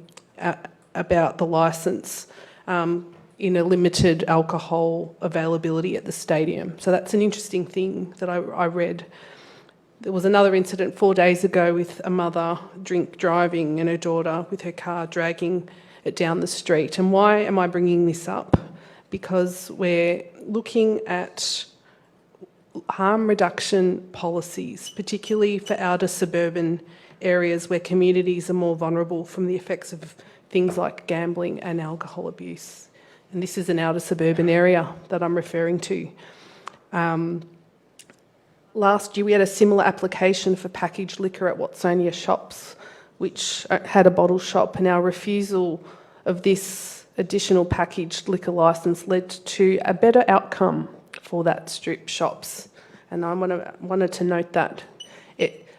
about the licence in a limited alcohol availability at the stadium. So that's an interesting thing that I read. There was another incident 4 days ago with a mother drink driving and her daughter with her car dragging it down the street. And why am I bringing this up? Because we're looking at harm reduction policies, particularly for outer suburban areas where communities are more vulnerable from the effects of things like gambling and alcohol abuse. And this is an outer suburban area that I'm referring to. Last year we had a similar application for packaged liquor at Watsonia Shops, which had a bottle shop, and our refusal of this additional packaged liquor licence led to a better outcome for that strip shops. And I wanted to note that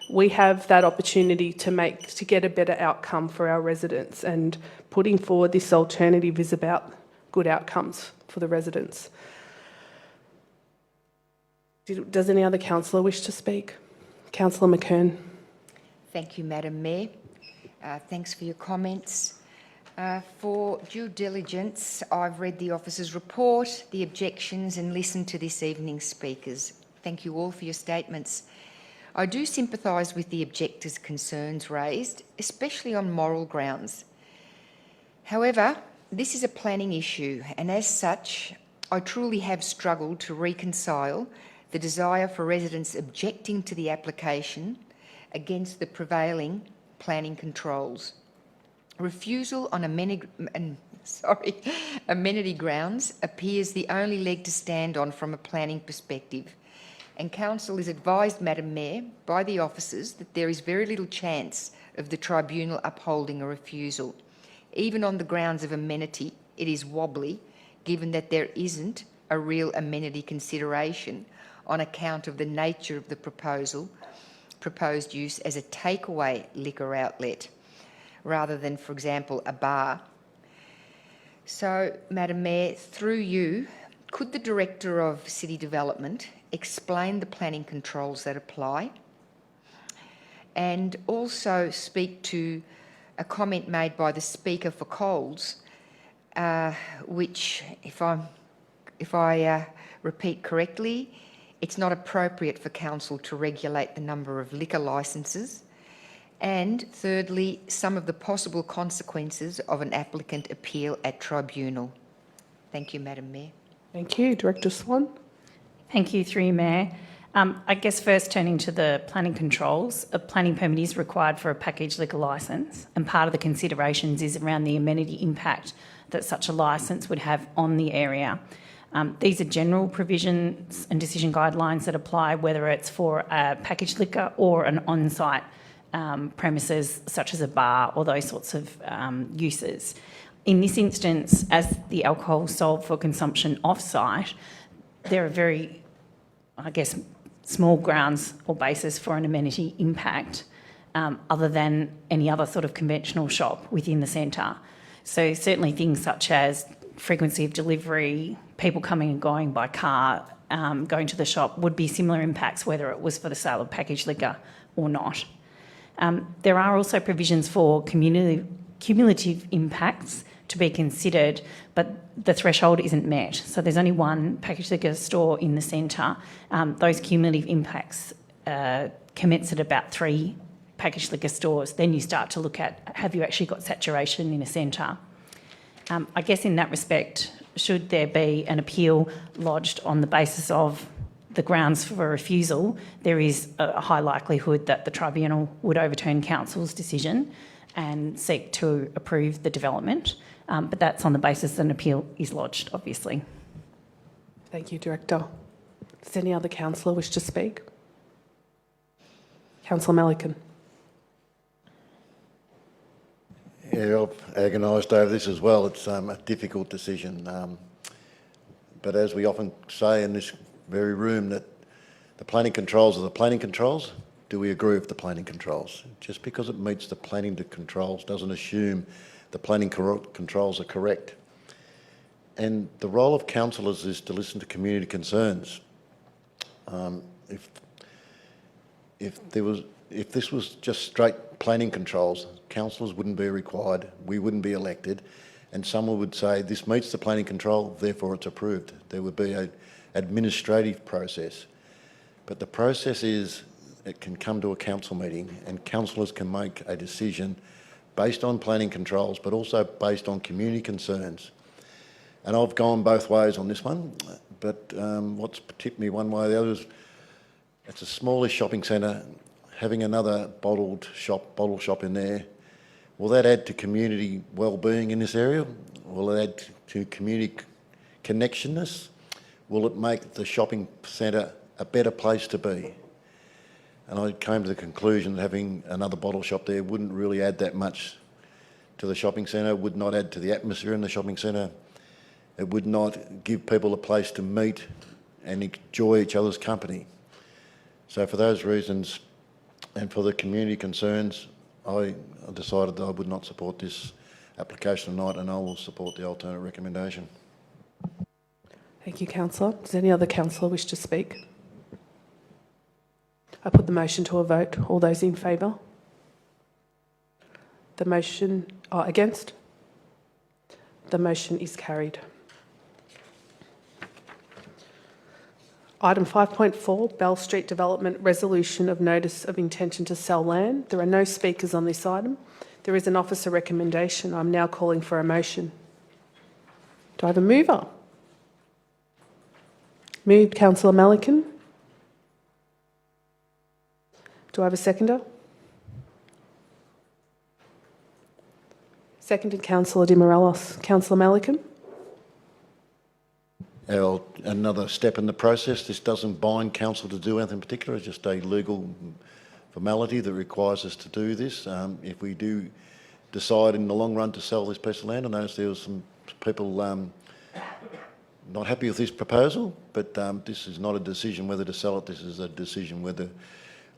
we have that opportunity to get a better outcome for our residents, and putting forward this alternative is about good outcomes for the residents. Does any other councillor wish to speak? Councillor McKern. Thank you, Madam Mayor. Thanks for your comments. For due diligence, I've read the officer's report, the objections, and listened to this evening's speakers. Thank you all for your statements. I do sympathise with the objectors' concerns raised, especially on moral grounds. However, this is a planning issue, and as such, I truly have struggled to reconcile the desire for residents objecting to the application against the prevailing planning controls. Refusal on amenity grounds appears the only leg to stand on from a planning perspective, and Council is advised, Madam Mayor, by the officers that there is very little chance of the Tribunal upholding a refusal. Even on the grounds of amenity, it is wobbly, given that there isn't a real amenity consideration on account of the nature of the proposed use as a takeaway liquor outlet, rather than, for example, a bar. So, Madam Mayor, through you, could the Director of City Development explain the planning controls that apply, and also speak to a comment made by the Speaker for Coles, which, if I repeat correctly, it's not appropriate for Council to regulate the number of liquor licences, and thirdly, some of the possible consequences of an applicant appeal at tribunal. Thank you, Madam Mayor. Thank you. Director Swan. Thank you, through you, Mayor. I guess first turning to the planning controls, a planning permit is required for a packaged liquor licence, and part of the considerations is around the amenity impact that such a licence would have on the area. These are general provisions and decision guidelines that apply whether it's for a packaged liquor or an on-site premises such as a bar or those sorts of uses. In this instance, as the alcohol sold for consumption off-site, there are very, I guess, small grounds or basis for an amenity impact other than any other sort of conventional shop within the centre. So certainly things such as frequency of delivery, people coming and going by car, going to the shop would be similar impacts whether it was for the sale of packaged liquor or not. There are also provisions for cumulative impacts to be considered, but the threshold isn't met. So there's only one packaged liquor store in the centre. Those cumulative impacts commence at about 3 packaged liquor stores. Then you start to look at, have you actually got saturation in a centre? I guess in that respect, should there be an appeal lodged on the basis of the grounds for a refusal, there is a high likelihood that the tribunal would overturn council's decision and seek to approve the development. But that's on the basis that an appeal is lodged, obviously. Thank you, Director. Does any other councillor wish to speak? Councillor Melican. Yeah, I've agonised over this as well. It's a difficult decision. But as we often say in this very room, that the planning controls are the planning controls. Do we agree with the planning controls? Just because it meets the planning controls doesn't assume the planning controls are correct. And the role of councillors is to listen to community concerns. If this was just straight planning controls, councillors wouldn't be required, we wouldn't be elected, and someone would say this meets the planning control, therefore it's approved. There would be an administrative process. But the process is, it can come to a council meeting and councillors can make a decision based on planning controls, but also based on community concerns. And I've gone both ways on this one, but what's tipped me one way or the other is it's a smallish shopping centre. Having another bottle shop in there, will that add to community well-being in this area? Will it add to community connectionness? Will it make the shopping centre a better place to be? and I came to the conclusion that having another bottle shop there wouldn't really add that much to the shopping centre, would not add to the atmosphere in the shopping centre. It would not give people a place to meet and enjoy each other's company. So for those reasons and for the community concerns, I decided that I would not support this application tonight, and I will support the alternate recommendation. Thank you, councillor. Does any other councillor wish to speak? I put the motion to a vote. All those in favour? The motion, against? The motion is carried. Item 5.4, Bell Street Development Resolution of Notice of Intention to Sell Land. There are no speakers on this item. There is an officer recommendation. I'm now calling for a motion. Do I have a mover? Moved, Councillor Malikan. Do I have a seconder? Seconded, Councillor Di Morelos. Councillor Malikan. Another step in the process. This doesn't bind council to do anything in particular. It's just a legal formality that requires us to do this. If we do decide in the long run to sell this piece of land, I noticed there was some people not happy with this proposal, but this is not a decision whether to sell it. This is a decision whether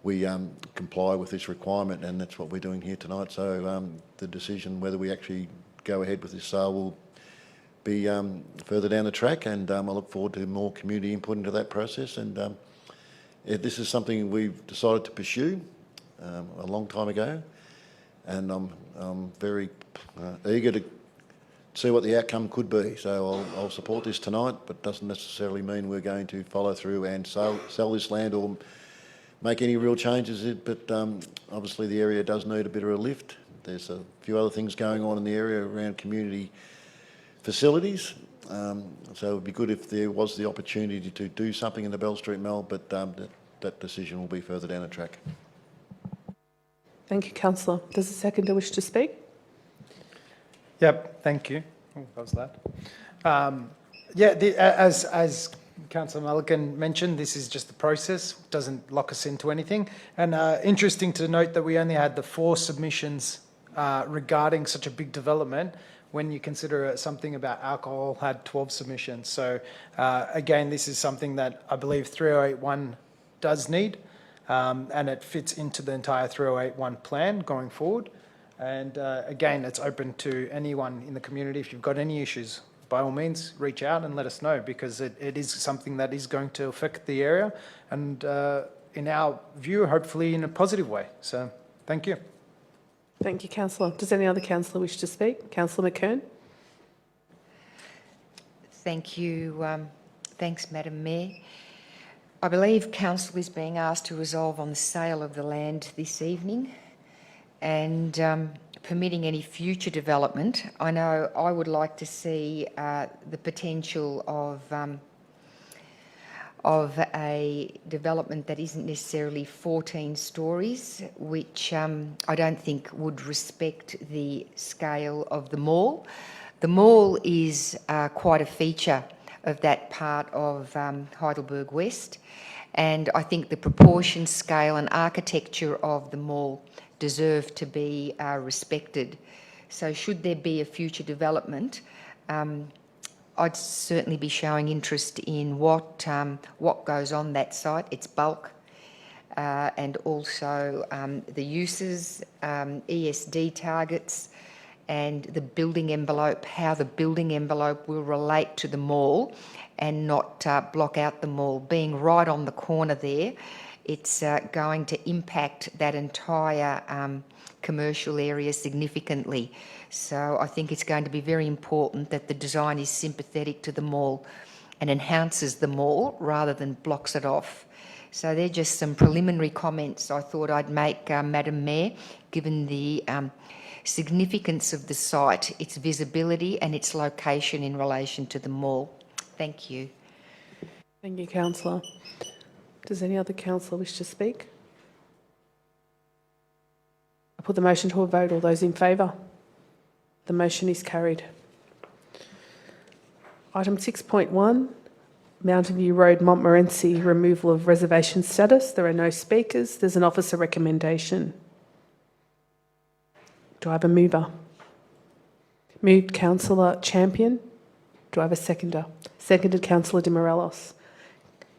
we comply with this requirement, and that's what we're doing here tonight. So the decision whether we actually go ahead with this sale will be further down the track, and I look forward to more community input into that process. And this is something we've decided to pursue a long time ago, and I'm very eager to see what the outcome could be. So I'll support this tonight, but doesn't necessarily mean we're going to follow through and sell this land or make any real changes. But obviously the area does need a bit of a lift. There's a few other things going on in the area around community facilities, so it would be good if there was the opportunity to do something in the Bell Street Mall, but that decision will be further down the track. Thank you, councillor. Does the seconder wish to speak? Yep, thank you. Oh, that was that. As Councillor Malikan mentioned, this is just the process, doesn't lock us into anything. And interesting to note that we only had the 4 submissions regarding such a big development, when you consider something about alcohol had 12 submissions. So again, this is something that I believe 3081 does need, and it fits into the entire 3081 plan going forward. And again, it's open to anyone in the community. If you've got any issues, by all means, reach out and let us know, because it is something that is going to affect the area, and in our view, hopefully in a positive way. So thank you. Thank you, councillor. Does any other councillor wish to speak? Councillor McKern. Thank you. Thanks, Madam Mayor. I believe council is being asked to resolve on the sale of the land this evening, and permitting any future development. I know I would like to see the potential of a development that isn't necessarily 14 stories, which I don't think would respect the scale of the mall. The mall is quite a feature of that part of Heidelberg West, and I think the proportion, scale and architecture of the mall deserve to be respected. So should there be a future development, I'd certainly be showing interest in what goes on that site, its bulk, and also the uses, ESD targets, and the building envelope, how the building envelope will relate to the mall and not block out the mall. Being right on the corner there, it's going to impact that entire commercial area significantly. So I think it's going to be very important that the design is sympathetic to the mall and enhances the mall rather than blocks it off. So they're just some preliminary comments I thought I'd make, Madam Mayor, given the significance of the site, its visibility and its location in relation to the mall. Thank you. Thank you, councillor. Does any other councillor wish to speak? I put the motion to a vote. All those in favour? The motion is carried. Item 6.1, Mountain View Road, Montmorency, removal of reservation status. There are no speakers. There's an officer recommendation. Do I have a mover? Moved Councillor Champion. Do I have a seconder? Seconded Councillor De Morelos.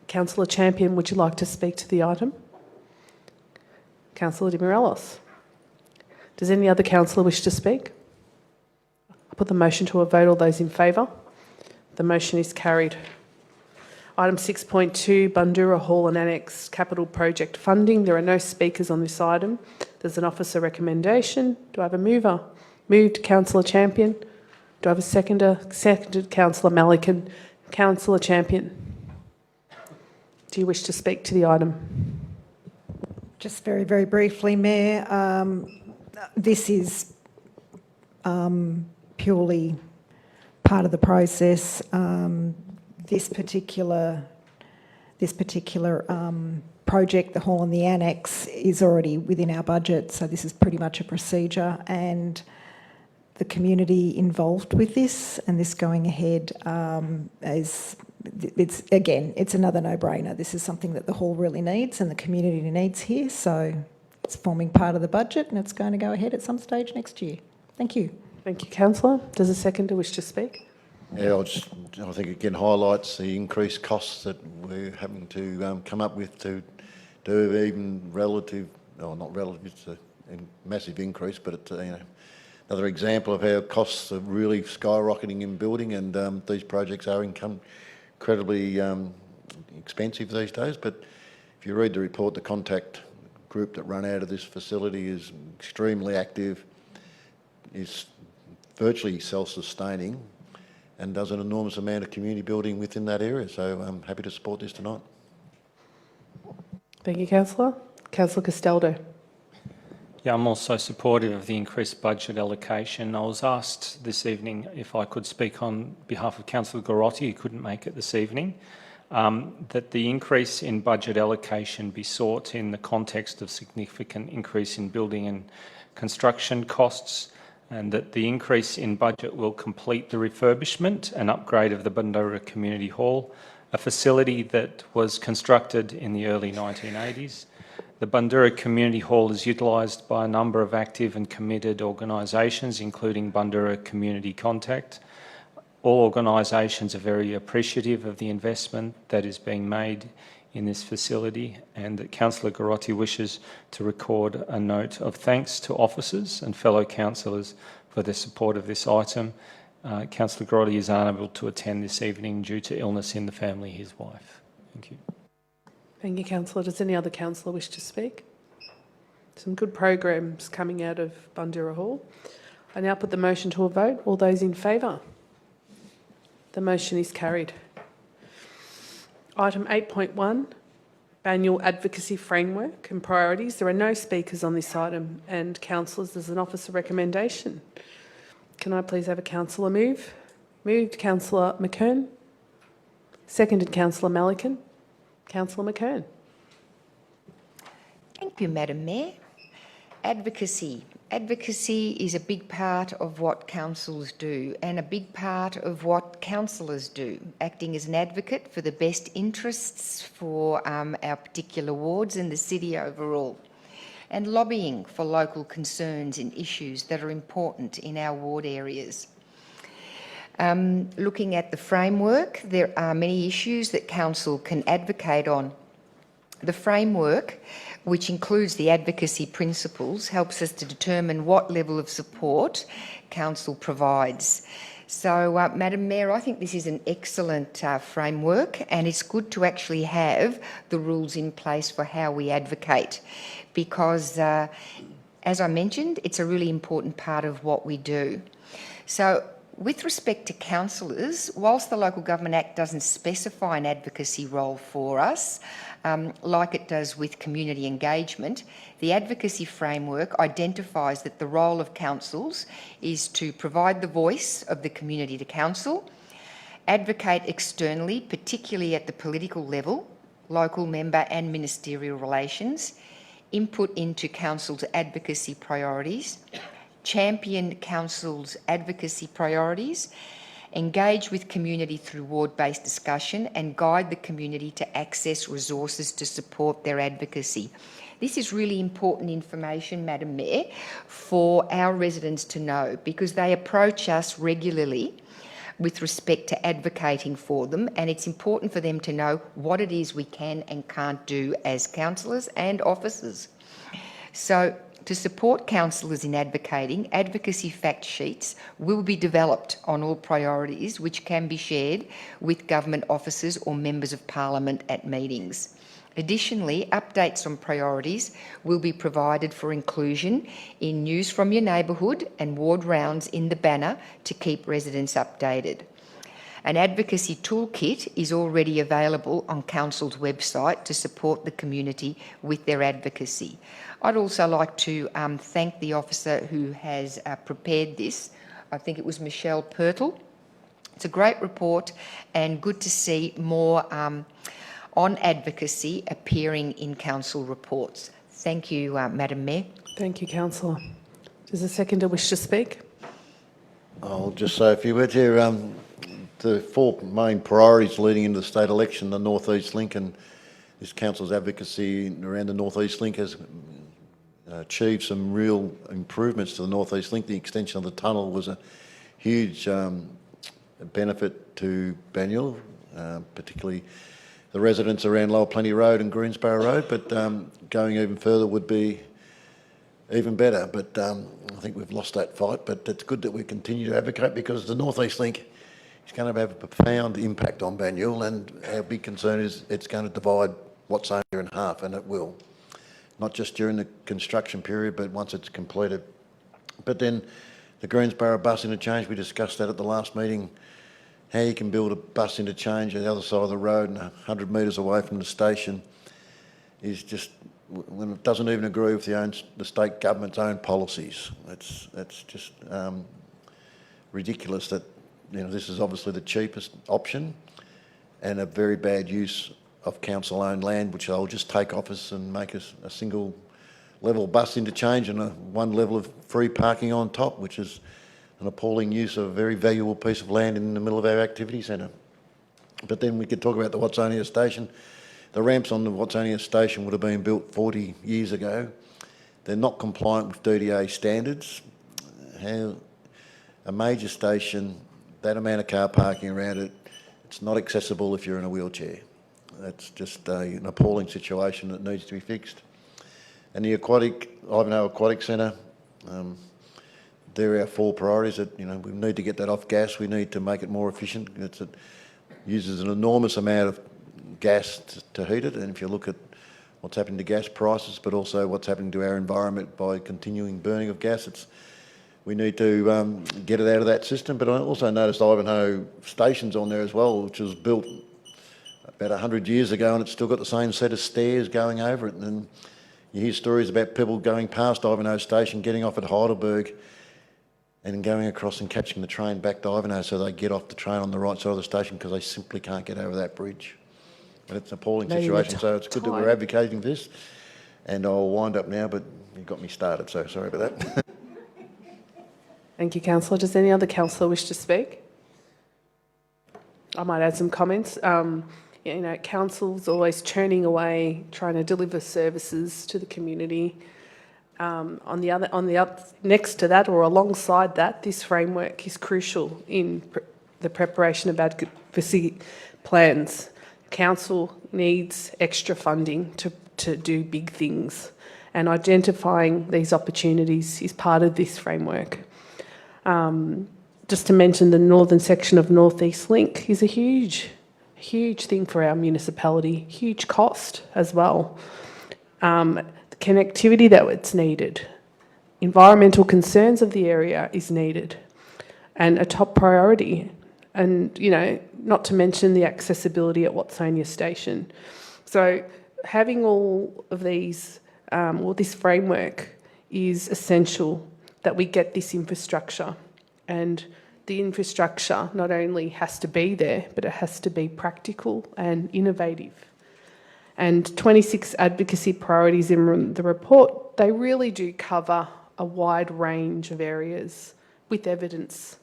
Councillor Champion, would you like to speak to the item? Councillor De Morelos. Does any other councillor wish to speak? I put the motion to a vote. All those in favour? The motion is carried. Item 6.2, Bundoora Hall and Annex Capital Project Funding. There are no speakers on this item. There's an officer recommendation. Do I have a mover? Moved Councillor Champion. Do I have a seconder? Seconded Councillor Malikan. Councillor Champion. Do you wish to speak to the item? Just very, very briefly, Mayor. This is purely part of the process. This particular project, the hall and the annex, is already within our budget, so this is pretty much a procedure, and the community involved with this and this going ahead it's another no-brainer. This is something that the hall really needs and the community needs here, so it's forming part of the budget and it's going to go ahead at some stage next year. Thank you. Thank you, Councillor. Does a seconder wish to speak? Yeah, I think again highlights the increased costs that we're having to come up with to do even relative, or not relative, it's a massive increase, but it's another example of how costs are really skyrocketing in building, and these projects are incredibly expensive these days. But if you read the report, the contact group that run out of this facility is extremely active, is virtually self-sustaining, and does an enormous amount of community building within that area. So I'm happy to support this tonight. Thank you, Councillor. Councillor Castaldo. Yeah, I'm also supportive of the increased budget allocation. I was asked this evening if I could speak on behalf of Councillor Gorotti, who couldn't make it this evening, that the increase in budget allocation be sought in the context of significant increase in building and construction costs, and that the increase in budget will complete the refurbishment and upgrade of the Bundoora Community Hall, a facility that was constructed in the early 1980s. The Bundoora Community Hall is utilised by a number of active and committed organisations, including Bundoora Community Contact. All organisations are very appreciative of the investment that is being made in this facility, and that Councillor Gorotti wishes to record a note of thanks to officers and fellow councillors for their support of this item. Councillor Gorotti is unable to attend this evening due to illness in the family, his wife. Thank you. Thank you, Councillor. Does any other councillor wish to speak? Some good programs coming out of Bundoora Hall. I now put the motion to a vote. All those in favour? The motion is carried. Item 8.1, Annual Advocacy Framework and Priorities. There are no speakers on this item, and councillors, there's an officer recommendation. Can I please have a councillor move? Moved Councillor McKern. Seconded Councillor Malikan. Councillor McKern. Thank you, Madam Mayor. Advocacy. Advocacy is a big part of what councils do and a big part of what councillors do, acting as an advocate for the best interests for our particular wards and the city overall, and lobbying for local concerns and issues that are important in our ward areas. Looking at the framework, there are many issues that council can advocate on. The framework, which includes the advocacy principles, helps us to determine what level of support council provides. So, Madam Mayor, I think this is an excellent framework, and it's good to actually have the rules in place for how we advocate, because, as I mentioned, it's a really important part of what we do. So, with respect to councillors, whilst the Local Government Act doesn't specify an advocacy role for us, like it does with community engagement, the advocacy framework identifies that the role of councils is to provide the voice of the community to council, advocate externally, particularly at the political level, local member and ministerial relations, input into council's advocacy priorities, champion council's advocacy priorities, engage with community through ward-based discussion, and guide the community to access resources to support their advocacy. This is really important information, Madam Mayor, for our residents to know, because they approach us regularly with respect to advocating for them, and it's important for them to know what it is we can and can't do as councillors and officers. So, to support councillors in advocating, advocacy fact sheets will be developed on all priorities, which can be shared with government officers or members of parliament at meetings. Additionally, updates on priorities will be provided for inclusion in News from Your Neighbourhood and ward rounds in the banner to keep residents updated. An advocacy toolkit is already available on Council's website to support the community with their advocacy. I'd also like to thank the officer who has prepared this. I think it was Michelle Pirtle. It's a great report and good to see more on advocacy appearing in council reports. Thank you, Madam Mayor. Thank you, Councillor. Does the seconder wish to speak? I'll just say a few words here. The four main priorities leading into the state election, the North East Link, and this council's advocacy around the North East Link has achieved some real improvements to the North East Link. The extension of the tunnel was a huge benefit to Banyule, particularly the residents around Lower Plenty Road and Greensborough Road, but going even further would be even better. But I think we've lost that fight, but it's good that we continue to advocate, because the North East Link is going to have a profound impact on Banyule, and our big concern is it's going to divide Watsonia in half, and it will. Not just during the construction period, but once it's completed. But then the Greensborough bus interchange, we discussed that at the last meeting, how you can build a bus interchange at the other side of the road and 100 metres away from the station is just, when it doesn't even agree with the state government's own policies. It's just ridiculous that, you know, this is obviously the cheapest option and a very bad use of council-owned land, which they'll just take off us and make us a single level bus interchange and one level of free parking on top, which is an appalling use of a very valuable piece of land in the middle of our activity centre. But then we could talk about the Watsonia station. The ramps on the Watsonia station would have been built 40 years ago. They're not compliant with DDA standards. How a major station, that amount of car parking around it, it's not accessible if you're in a wheelchair. That's just an appalling situation that needs to be fixed. And the Ivanhoe Aquatic Centre, they're our four priorities. That, you know, we need to get that off gas. We need to make it more efficient. It uses an enormous amount of gas to heat it, and if you look at what's happening to gas prices, but also what's happening to our environment by continuing burning of gas, we need to get it out of that system. But I also noticed Ivanhoe Station's on there as well, which was built about 100 years ago, and it's still got the same set of stairs going over it. And you hear stories about people going past Ivanhoe Station, getting off at Heidelberg, and going across and catching the train back to Ivanhoe, so they get off the train on the right side of the station because they simply can't get over that bridge. And it's an appalling situation, so it's good that we're advocating this. And I'll wind up now, but you got me started, so sorry about that. Thank you, Councillor. Does any other councillor wish to speak? I might add some comments. You know, council's always churning away, trying to deliver services to the community. Next to that, or alongside that, this framework is crucial in the preparation of advocacy plans. Council needs extra funding to do big things, and identifying these opportunities is part of this framework. Just to mention, the northern section of North East Link is a huge thing for our municipality, huge cost as well. Connectivity that it's needed, environmental concerns of the area is needed, and a top priority. And, you know, not to mention the accessibility at Watsonia Station. So having all of these, this framework is essential, that we get this infrastructure. And the infrastructure not only has to be there, but it has to be practical and innovative. And 26 advocacy priorities in the report, they really do cover a wide range of areas with evidence.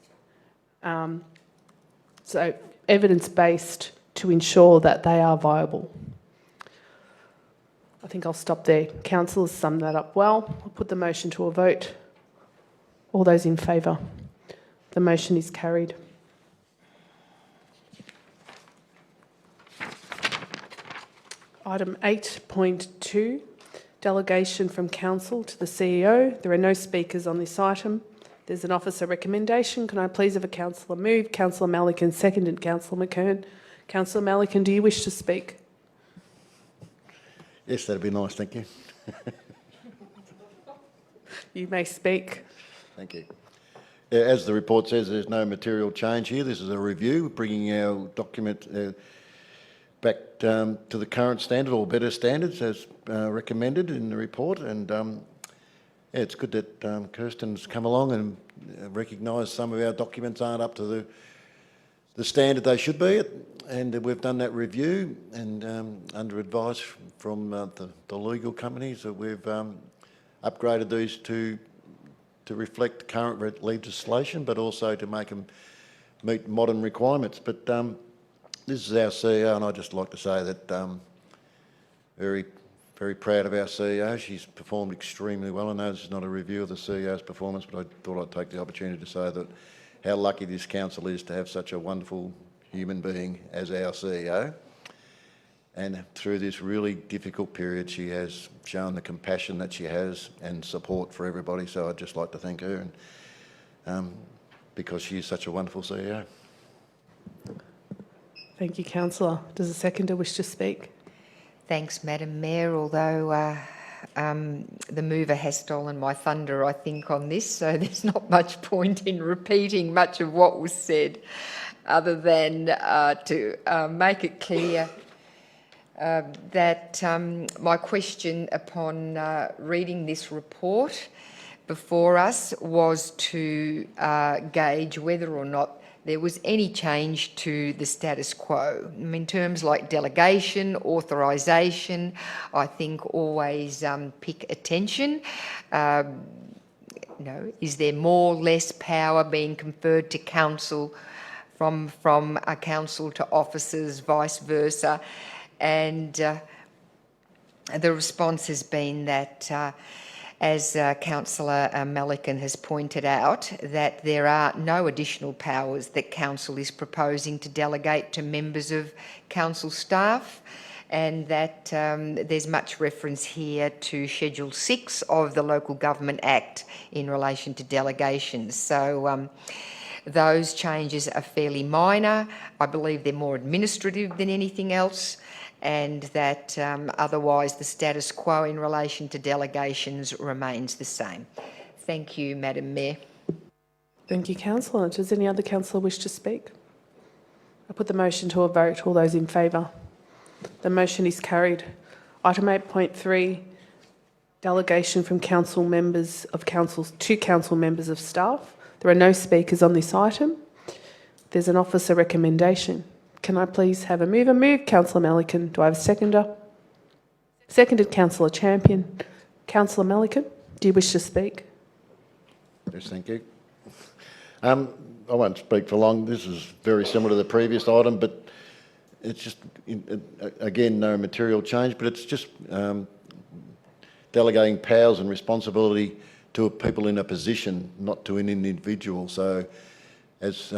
So evidence-based to ensure that they are viable. I think I'll stop there. Councillors summed that up well. I'll put the motion to a vote. All those in favour? The motion is carried. Item 8.2, delegation from Council to the CEO. There are no speakers on this item. There's an officer recommendation. Can I please have a councillor move? Councillor Malikan seconded. Councillor McKern. Councillor Malikan, do you wish to speak? Yes, that'd be nice, thank you. You may speak. Thank you. As the report says, there's no material change here. This is a review, bringing our document back to the current standard or better standards as recommended in the report. And yeah, it's good that Kirsten's come along and recognised some of our documents aren't up to the standard they should be at. And we've done that review, and under advice from the legal companies, that we've upgraded these to reflect current legislation, but also to make them meet modern requirements. But this is our CEO, and I'd just like to say that very, very proud of our CEO. She's performed extremely well. I know this is not a review of the CEO's performance, but I thought I'd take the opportunity to say that how lucky this council is to have such a wonderful human being as our CEO. And through this really difficult period, she has shown the compassion that she has and support for everybody. So I'd just like to thank her, and because she is such a wonderful CEO. Thank you, councillor. Does the seconder wish to speak? Thanks, Madam Mayor, although the mover has stolen my thunder, I think, on this, so there's not much point in repeating much of what was said, other than to make it clear that my question upon reading this report before us was to gauge whether or not there was any change to the status quo. In terms like delegation, authorisation, I think always pick attention. Is there more, less power being conferred to council from a council to officers, vice versa? And the response has been that, as Councillor Malikan has pointed out, that there are no additional powers that council is proposing to delegate to members of council staff, and that there's much reference here to Schedule 6 of the Local Government Act in relation to delegations. So those changes are fairly minor. I believe they're more administrative than anything else, and that otherwise the status quo in relation to delegations remains the same. Thank you, Madam Mayor. Thank you, councillor. Does any other councillor wish to speak? I put the motion to a vote. All those in favour? The motion is carried. Item 8.3, delegation from council members of councils to council members of staff. There are no speakers on this item. There's an officer recommendation. Can I please have a mover? Move, Councillor Malikan. Do I have a seconder? Seconded, Councillor Champion. Councillor Malikan, do you wish to speak? Yes, thank you. I won't speak for long. This is very similar to the previous item, but it's just, again, no material change, but it's just delegating powers and responsibility to people in a position, not to an individual. So as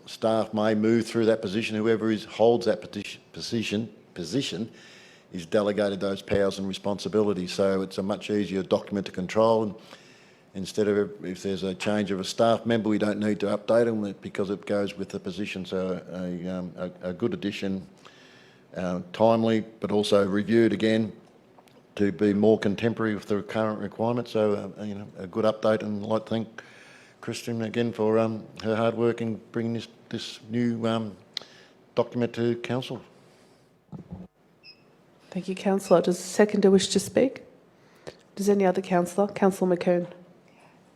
staff may move through that position, whoever holds that position is delegated those powers and responsibilities. So it's a much easier document to control. And instead of, if there's a change of a staff member, we don't need to update them because it goes with the position. So a good addition, timely, but also reviewed again to be more contemporary with the current requirements. So a good update, and I'd like to thank Kristen again for her hard work in bringing this new document to council. Thank you, councillor. Does the seconder wish to speak? Does any other councillor? Councillor McKern.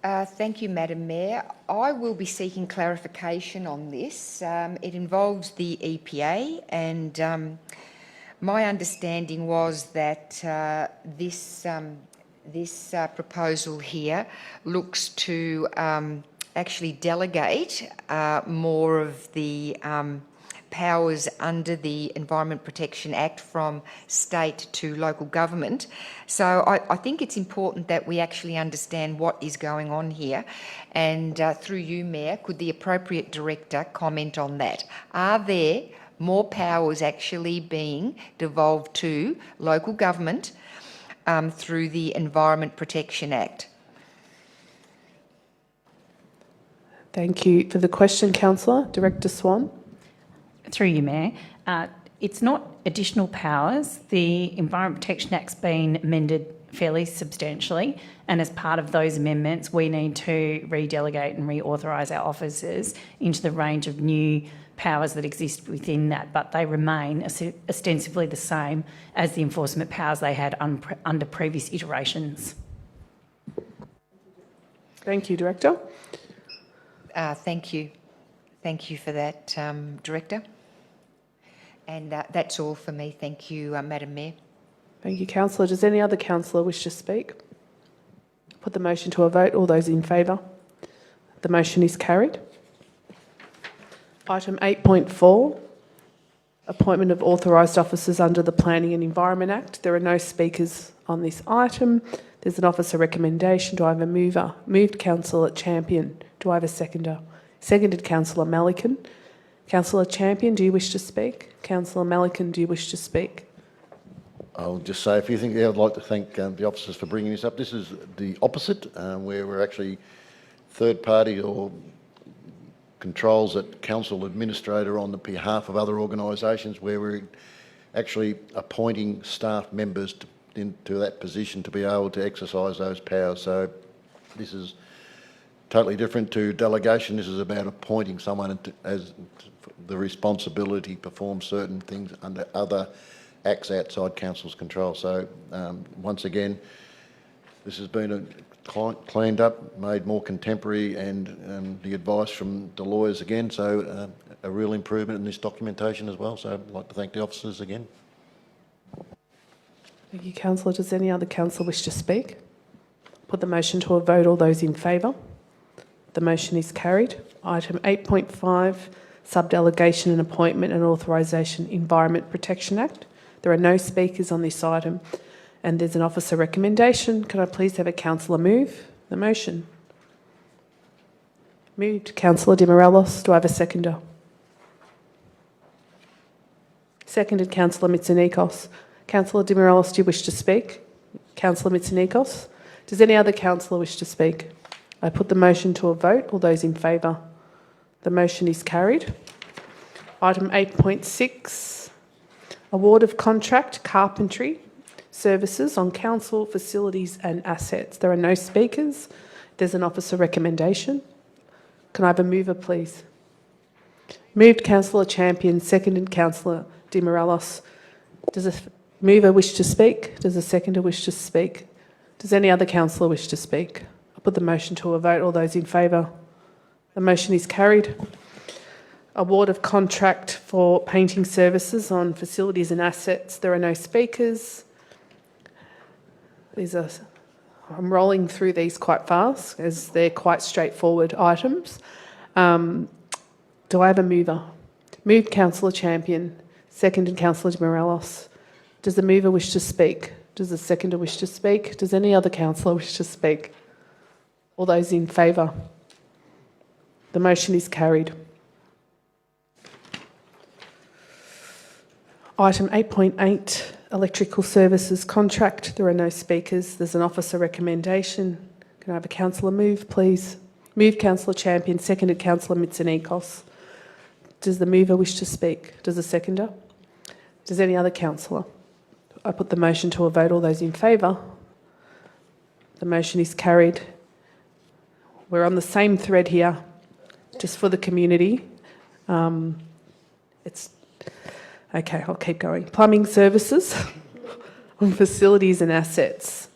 Thank you, Madam Mayor. I will be seeking clarification on this. It involves the EPA, and my understanding was that this proposal here looks to actually delegate more of the powers under the Environment Protection Act from state to local government. So I think it's important that we actually understand what is going on here. And through you, Mayor, could the appropriate director comment on that? Are there more powers actually being devolved to local government through the Environment Protection Act? Thank you for the question, Councillor. Director Swan. Through you, Mayor. It's not additional powers. The Environment Protection Act's been amended fairly substantially, and as part of those amendments, we need to redelegate and reauthorise our officers into the range of new powers that exist within that, but they remain ostensibly the same as the enforcement powers they had under previous iterations. Thank you, Director. Thank you. Thank you for that, Director. And that's all for me. Thank you, Madam Mayor. Thank you, Councillor. Does any other councillor wish to speak? Put the motion to a vote. All those in favour? The motion is carried. Item 8.4, appointment of authorised officers under the Planning and Environment Act. There are no speakers on this item. There's an officer recommendation. Do I have a mover? Moved, Councillor Champion. Do I have a seconder? Seconded, Councillor Malikan. Councillor Champion, do you wish to speak? Councillor Malikan, do you wish to speak? I'll just say a few things. I'd like to thank the officers for bringing this up. This is the opposite, where we're actually third party or controls at council administrator on the behalf of other organisations, where we're actually appointing staff members into that position to be able to exercise those powers. So this is totally different to delegation. This is about appointing someone as the responsibility to perform certain things under other acts outside council's control. So once again, this has been cleaned up, made more contemporary, and the advice from the lawyers again. So a real improvement in this documentation as well. So I'd like to thank the officers again. Thank you, Councillor. Does any other councillor wish to speak? Put the motion to a vote. All those in favour? The motion is carried. Item 8.5, Subdelegation and Appointment and Authorisation Environment Protection Act. There are no speakers on this item, and there's an officer recommendation. Can I please have a councillor move the motion? Moved, Councillor Di Morelos. Do I have a seconder? Seconded, Councillor Mitsonikos. Councillor Di Morelos, do you wish to speak? Councillor Mitsonikos. Does any other councillor wish to speak? I put the motion to a vote. All those in favour? The motion is carried. Item 8.6, award of contract carpentry services on council facilities and assets. There are no speakers. There's an officer recommendation. Can I have a mover, please? Moved, Councillor Champion. Seconded, Councillor Di Morelos. Does a mover wish to speak? Does a seconder wish to speak? Does any other councillor wish to speak? I'll put the motion to a vote. All those in favour? The motion is carried. Award of contract for painting services on facilities and assets. There are no speakers. I'm rolling through these quite fast as they're quite straightforward items. Do I have a mover? Moved, Councillor Champion. Seconded, Councillor Di Morelos. Does the mover wish to speak? Does the seconder wish to speak? Does any other councillor wish to speak? All those in favour? The motion is carried. Item 8.8, electrical services contract. There are no speakers. There's an officer recommendation. Can I have a councillor move, please? Moved, Councillor Champion. Seconded, Councillor Mitsonikos. Does the mover wish to speak? Does the seconder? Does any other councillor? I put the motion to a vote. All those in favour? The motion is carried. We're on the same thread here, just for the community. Okay, I'll keep going. Plumbing services on facilities and assets.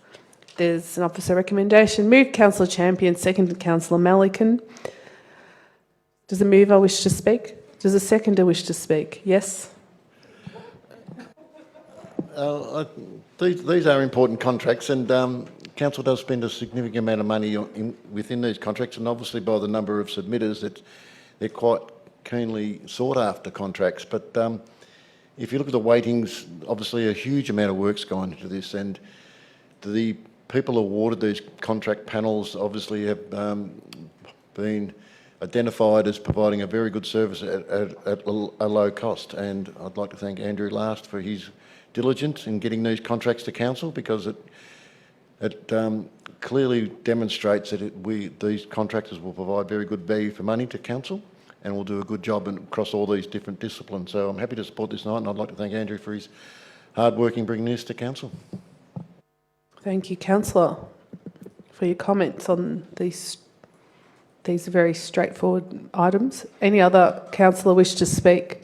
There's an officer recommendation. Moved, Councillor Champion. Seconded, Councillor Malikan. Does the mover wish to speak? Does the seconder wish to speak? Yes? These are important contracts, and council does spend a significant amount of money within these contracts, and obviously by the number of submitters, they're quite keenly sought after contracts. But if you look at the weightings, obviously a huge amount of work's gone into this, and the people awarded these contract panels obviously have been identified as providing a very good service at a low cost. And I'd like to thank Andrew Last for his diligence in getting these contracts to council, because it clearly demonstrates that these contractors will provide very good value for money to council and will do a good job across all these different disciplines. So I'm happy to support this tonight, and I'd like to thank Andrew for his hard work in bringing this to council. Thank you, councillor, for your comments on these very straightforward items. Any other councillor wish to speak?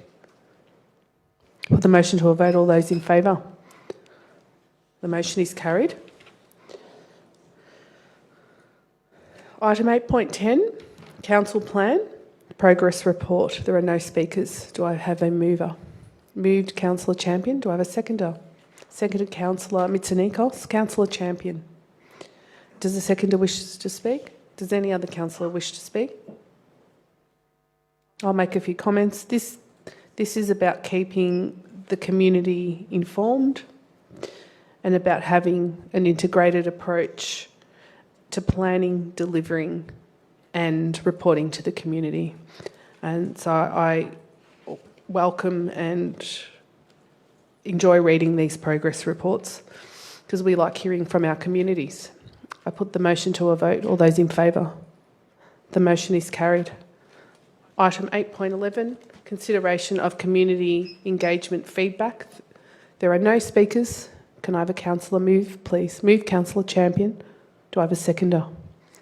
Put the motion to a vote. All those in favour? The motion is carried. Item 8.10, Council Plan, Progress Report. There are no speakers. Do I have a mover? Moved, Councillor Champion. Do I have a seconder? Seconded, Councillor Mitsonikos. Councillor Champion. Does the seconder wish to speak? Does any other councillor wish to speak? I'll make a few comments. This is about keeping the community informed and about having an integrated approach to planning, delivering and reporting to the community. And so I welcome and enjoy reading these progress reports because we like hearing from our communities. I put the motion to a vote. All those in favour? The motion is carried. Item 8.11, consideration of community engagement feedback. There are no speakers. Can I have a councillor move, please? Move, Councillor Champion. Do I have a seconder?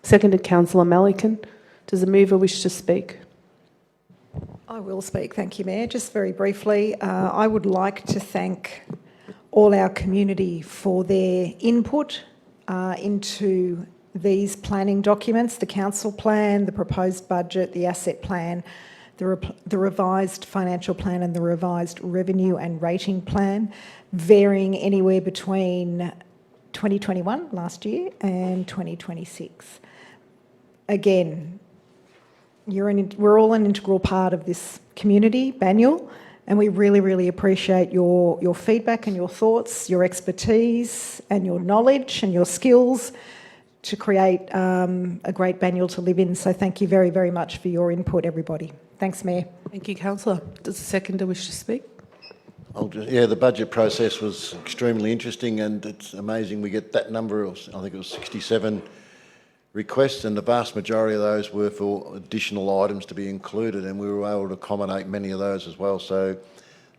Seconded, Councillor Malikan. Does the mover wish to speak? I will speak, thank you, Mayor. Just very briefly, I would like to thank all our community for their input into these planning documents, the council plan, the proposed budget, the asset plan, the revised financial plan and the revised revenue and rating plan, varying anywhere between 2021, last year, and 2026. Again, we're all an integral part of this community, Banyule, and we really, really appreciate your feedback and your thoughts, your expertise and your knowledge and your skills to create a great Banyule to live in. So thank you very, very much for your input, everybody. Thanks, Mayor. Thank you, councillor. Does the seconder wish to speak? The budget process was extremely interesting, and it's amazing we get that number of, I think it was 67 requests, and the vast majority of those were for additional items to be included, and we were able to accommodate many of those as well. So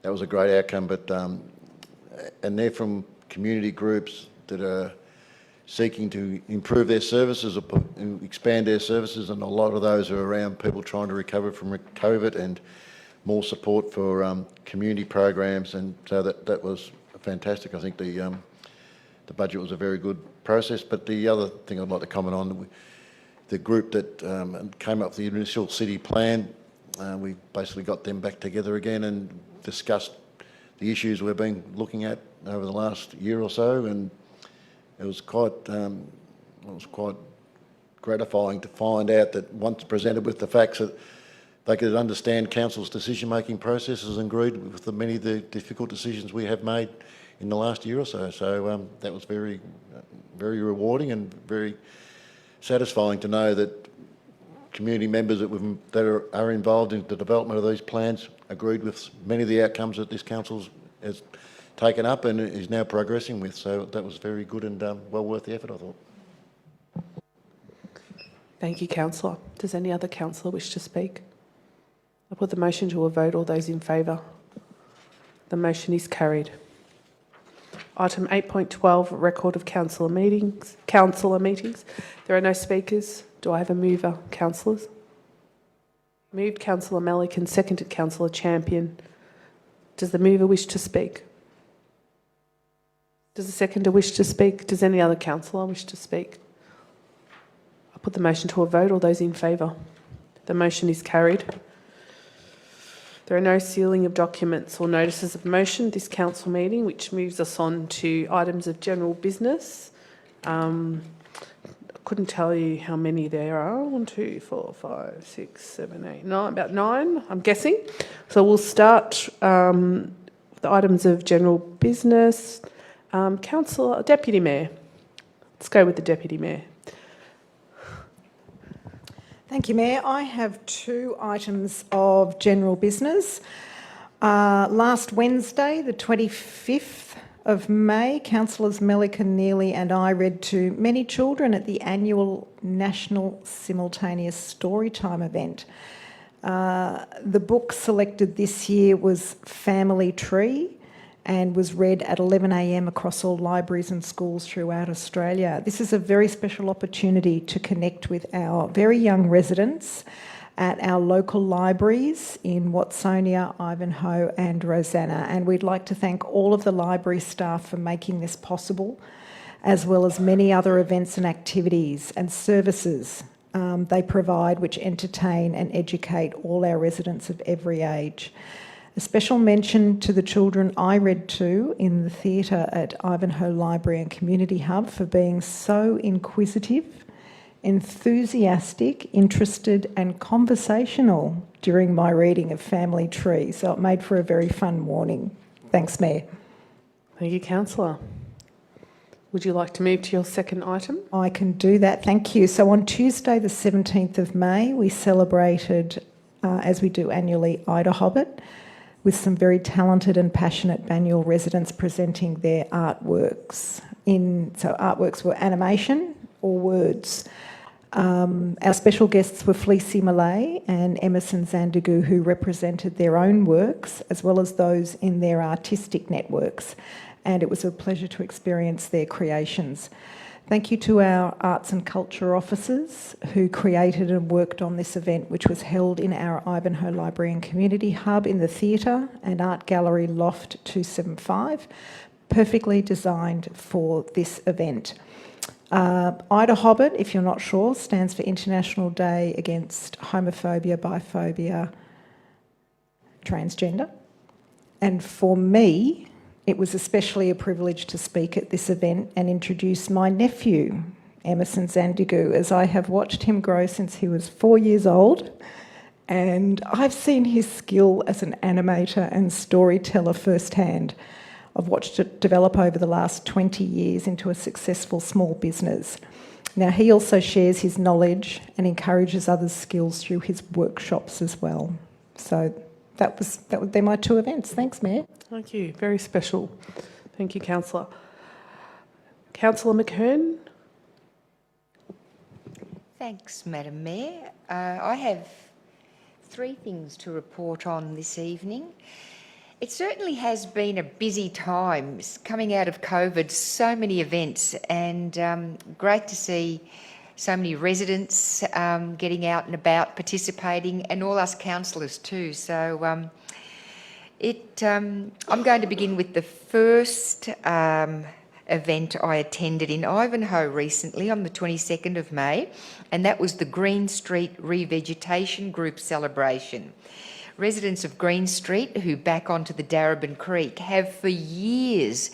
that was a great outcome. But and they're from community groups that are seeking to improve their services or expand their services, and a lot of those are around people trying to recover from COVID and more support for community programs, and so that was fantastic. I think the budget was a very good process. But the other thing I'd like to comment on, the group that came up with the initial city plan, we basically got them back together again and discussed the issues we've been looking at over the last year or so, and it was quite gratifying to find out that once presented with the facts that they could understand council's decision-making processes and agreed with many of the difficult decisions we have made in the last year or so. So that was very, very rewarding and very satisfying to know that community members that are involved in the development of these plans agreed with many of the outcomes that this council has taken up and is now progressing with. So that was very good and well worth the effort, I thought. Thank you, councillor. Does any other councillor wish to speak? I put the motion to a vote. All those in favour? The motion is carried. Item 8.12, record of councillor meetings. There are no speakers. Do I have a mover, councillors? Moved, Councillor Malik, and seconded, Councillor Champion. Does the mover wish to speak? Does the seconder wish to speak? Does any other councillor wish to speak? I put the motion to a vote. All those in favour? The motion is carried. There are no sealing of documents or notices of motion this council meeting, which moves us on to items of general business. Couldn't tell you how many there are. 1, 2, 4, 5, 6, 7, 8, 9. About 9, I'm guessing. So we'll start the items of general business. Councillor, Deputy Mayor. Let's go with the Deputy Mayor. Thank you, Mayor. I have 2 items of general business. Last Wednesday, the 25th of May, Councillors Mellican, Neely and I read to many children at the annual National Simultaneous Storytime event. The book selected this year was Family Tree and was read at 11 a.m. across all libraries and schools throughout Australia. This is a very special opportunity to connect with our very young residents at our local libraries in Watsonia, Ivanhoe and Rosanna. And we'd like to thank all of the library staff for making this possible, as well as many other events and activities and services they provide which entertain and educate all our residents of every age. A special mention to the children I read to in the theatre at Ivanhoe Library and Community Hub for being so inquisitive, enthusiastic, interested and conversational during my reading of Family Tree. So it made for a very fun morning. Thanks, Mayor. Thank you, Councillor. Would you like to move to your second item? I can do that, thank you. So on Tuesday the 17th of May, we celebrated, as we do annually, Ida Hobbit, with some very talented and passionate Banyule residents presenting their artworks. So artworks were animation or words. Our special guests were Fleecy Malay and Emerson Zandigu, who represented their own works as well as those in their artistic networks, and it was a pleasure to experience their creations. Thank you to our arts and culture officers who created and worked on this event, which was held in our Ivanhoe Library and Community Hub in the Theatre and Art Gallery Loft 275, perfectly designed for this event. Ida Hobbit, if you're not sure, stands for International Day Against Homophobia, Biphobia, Transgender. And for me, it was especially a privilege to speak at this event and introduce my nephew, Emerson Zandigu, as I have watched him grow since he was 4 years old. And I've seen his skill as an animator and storyteller firsthand. I've watched it develop over the last 20 years into a successful small business. Now, he also shares his knowledge and encourages others' skills through his workshops as well. So they're my 2 events. Thanks, Mayor. Thank you. Very special. Thank you, Councillor. Councillor McKern. Thanks, Madam Mayor. I have 3 things to report on this evening. It certainly has been a busy time coming out of COVID, so many events, and great to see so many residents getting out and about, participating, and all us councillors too. So I'm going to begin with the first event I attended in Ivanhoe recently on the 22nd of May, and that was the Green Street Revegetation Group celebration. Residents of Green Street who back onto the Darebin Creek have for years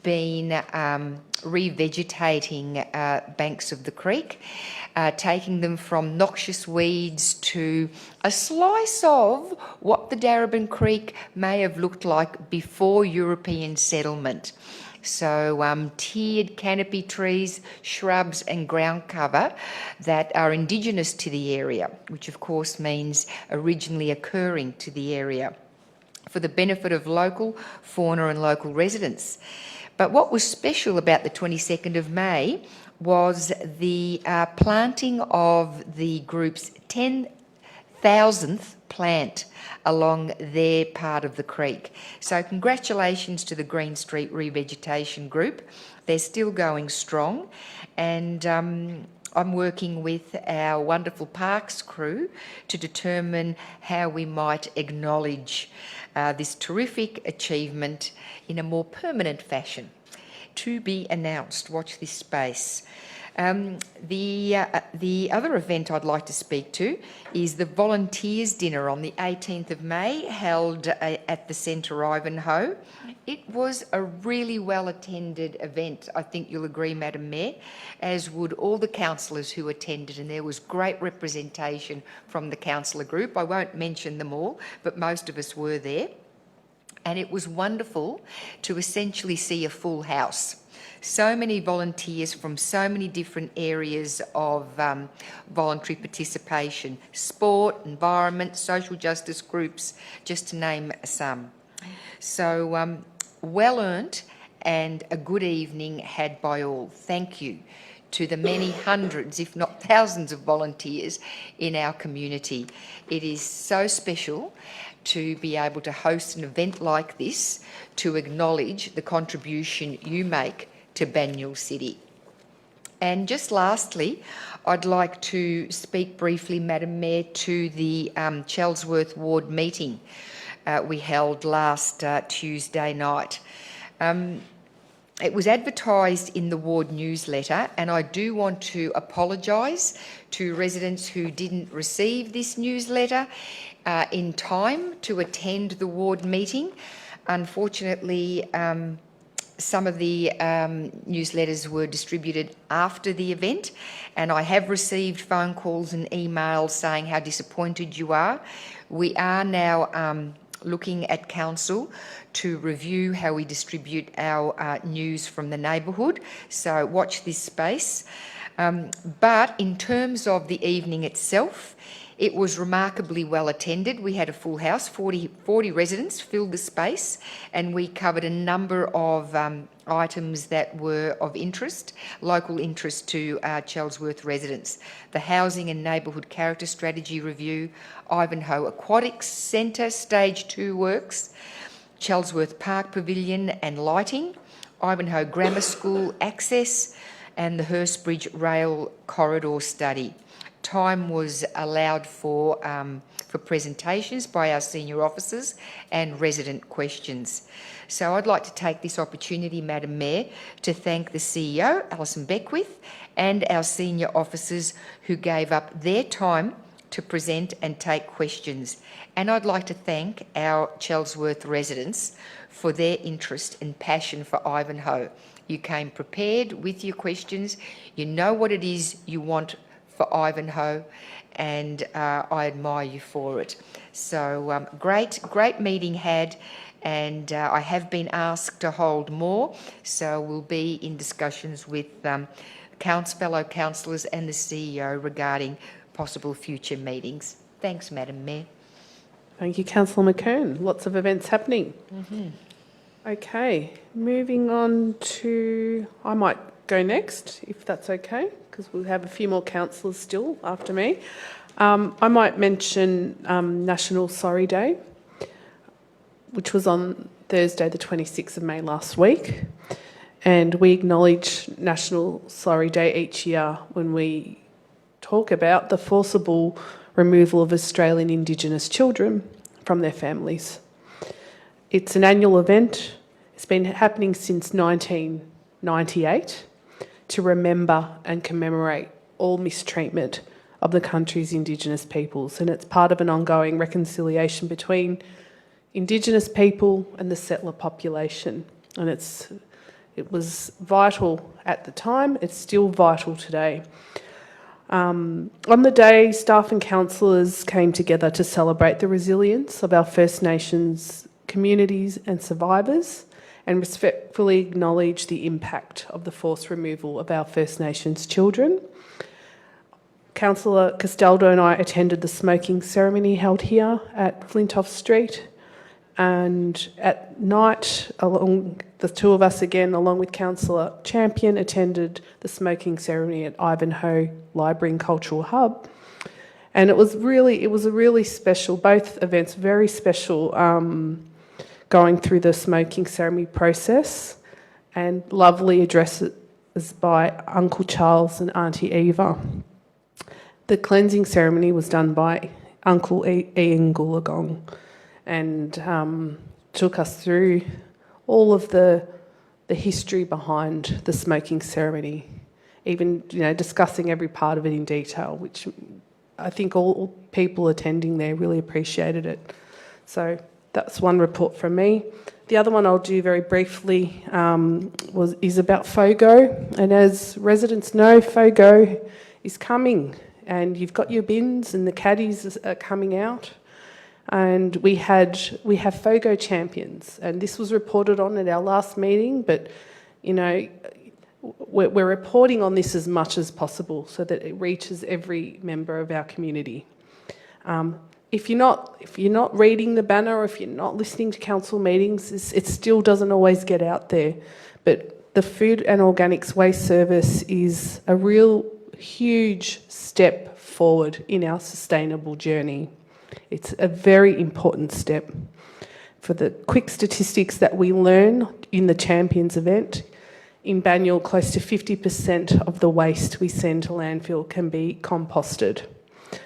been revegetating banks of the creek, taking them from noxious weeds to a slice of what the Darebin Creek may have looked like before European settlement. So tiered canopy trees, shrubs and ground cover that are indigenous to the area, which of course means originally occurring to the area, for the benefit of local fauna and local residents. But what was special about the 22nd of May was the planting of the group's 10,000th plant along their part of the creek. So congratulations to the Green Street Revegetation Group. They're still going strong, and I'm working with our wonderful parks crew to determine how we might acknowledge this terrific achievement in a more permanent fashion. To be announced. Watch this space. The other event I'd like to speak to is the Volunteers Dinner on the 18th of May, held at the Centre Ivanhoe. It was a really well-attended event, I think you'll agree, Madam Mayor, as would all the councillors who attended, and there was great representation from the councillor group. I won't mention them all, but most of us were there. And it was wonderful to essentially see a full house. So many volunteers from so many different areas of voluntary participation, sport, environment, social justice groups, just to name some. So well earned and a good evening had by all. Thank you to the many hundreds, if not thousands, of volunteers in our community. It is so special to be able to host an event like this to acknowledge the contribution you make to Banyule City. And just lastly, I'd like to speak briefly, Madam Mayor, to the Chelsworth Ward meeting we held last Tuesday night. It was advertised in the ward newsletter, and I do want to apologise to residents who didn't receive this newsletter in time to attend the ward meeting. Unfortunately, some of the newsletters were distributed after the event, and I have received phone calls and emails saying how disappointed you are. We are now looking at council to review how we distribute our news from the neighbourhood, so watch this space. But in terms of the evening itself, it was remarkably well attended. We had a full house, 40 residents filled the space, and we covered a number of items that were of interest, local interest to Chelsworth residents. The Housing and Neighbourhood Character Strategy Review, Ivanhoe Aquatics Centre Stage 2 works, Chelsworth Park Pavilion and lighting, Ivanhoe Grammar School access, and the Hurstbridge Rail Corridor study. Time was allowed for presentations by our senior officers and resident questions. So I'd like to take this opportunity, Madam Mayor, to thank the CEO, Alison Beckwith, and our senior officers who gave up their time to present and take questions. And I'd like to thank our Chelsworth residents for their interest and passion for Ivanhoe. You came prepared with your questions. You know what it is you want for Ivanhoe, and I admire you for it. So great meeting had, and I have been asked to hold more, so we'll be in discussions with fellow councillors and the CEO regarding possible future meetings. Thanks, Madam Mayor. Thank you, Councillor McKern. Lots of events happening. Okay, moving on to, I might go next, if that's okay, because we'll have a few more councillors still after me. I might mention National Sorry Day, which was on Thursday the 26th of May last week. And we acknowledge National Sorry Day each year when we talk about the forcible removal of Australian Indigenous children from their families. It's an annual event. It's been happening since 1998 to remember and commemorate all mistreatment of the country's Indigenous peoples, and it's part of an ongoing reconciliation between Indigenous people and the settler population. And it was vital at the time, it's still vital today. On the day, staff and councillors came together to celebrate the resilience of our First Nations communities and survivors, and respectfully acknowledge the impact of the forced removal of our First Nations children. Councillor Castaldo and I attended the smoking ceremony held here at Flintoff Street, and at night, the two of us again, along with Councillor Champion, attended the smoking ceremony at Ivanhoe Library and Cultural Hub. And it was a really special, both events very special, going through the smoking ceremony process, and lovely addresses by Uncle Charles and Auntie Eva. The cleansing ceremony was done by Uncle Ian Goolagong, and took us through all of the history behind the smoking ceremony. even discussing every part of it in detail, which I think all people attending there really appreciated it. So that's one report from me. The other one I'll do very briefly is about FOGO, and as residents know, FOGO is coming, and you've got your bins and the caddies are coming out, and we have FOGO champions, and this was reported on at our last meeting, but we're reporting on this as much as possible so that it reaches every member of our community. If you're not reading the banner, or if you're not listening to council meetings, it still doesn't always get out there. But the Food and Organics Waste Service is a real huge step forward in our sustainable journey. It's a very important step. For the quick statistics that we learn in the Champions event, in Banyule, close to 50% of the waste we send to landfill can be composted.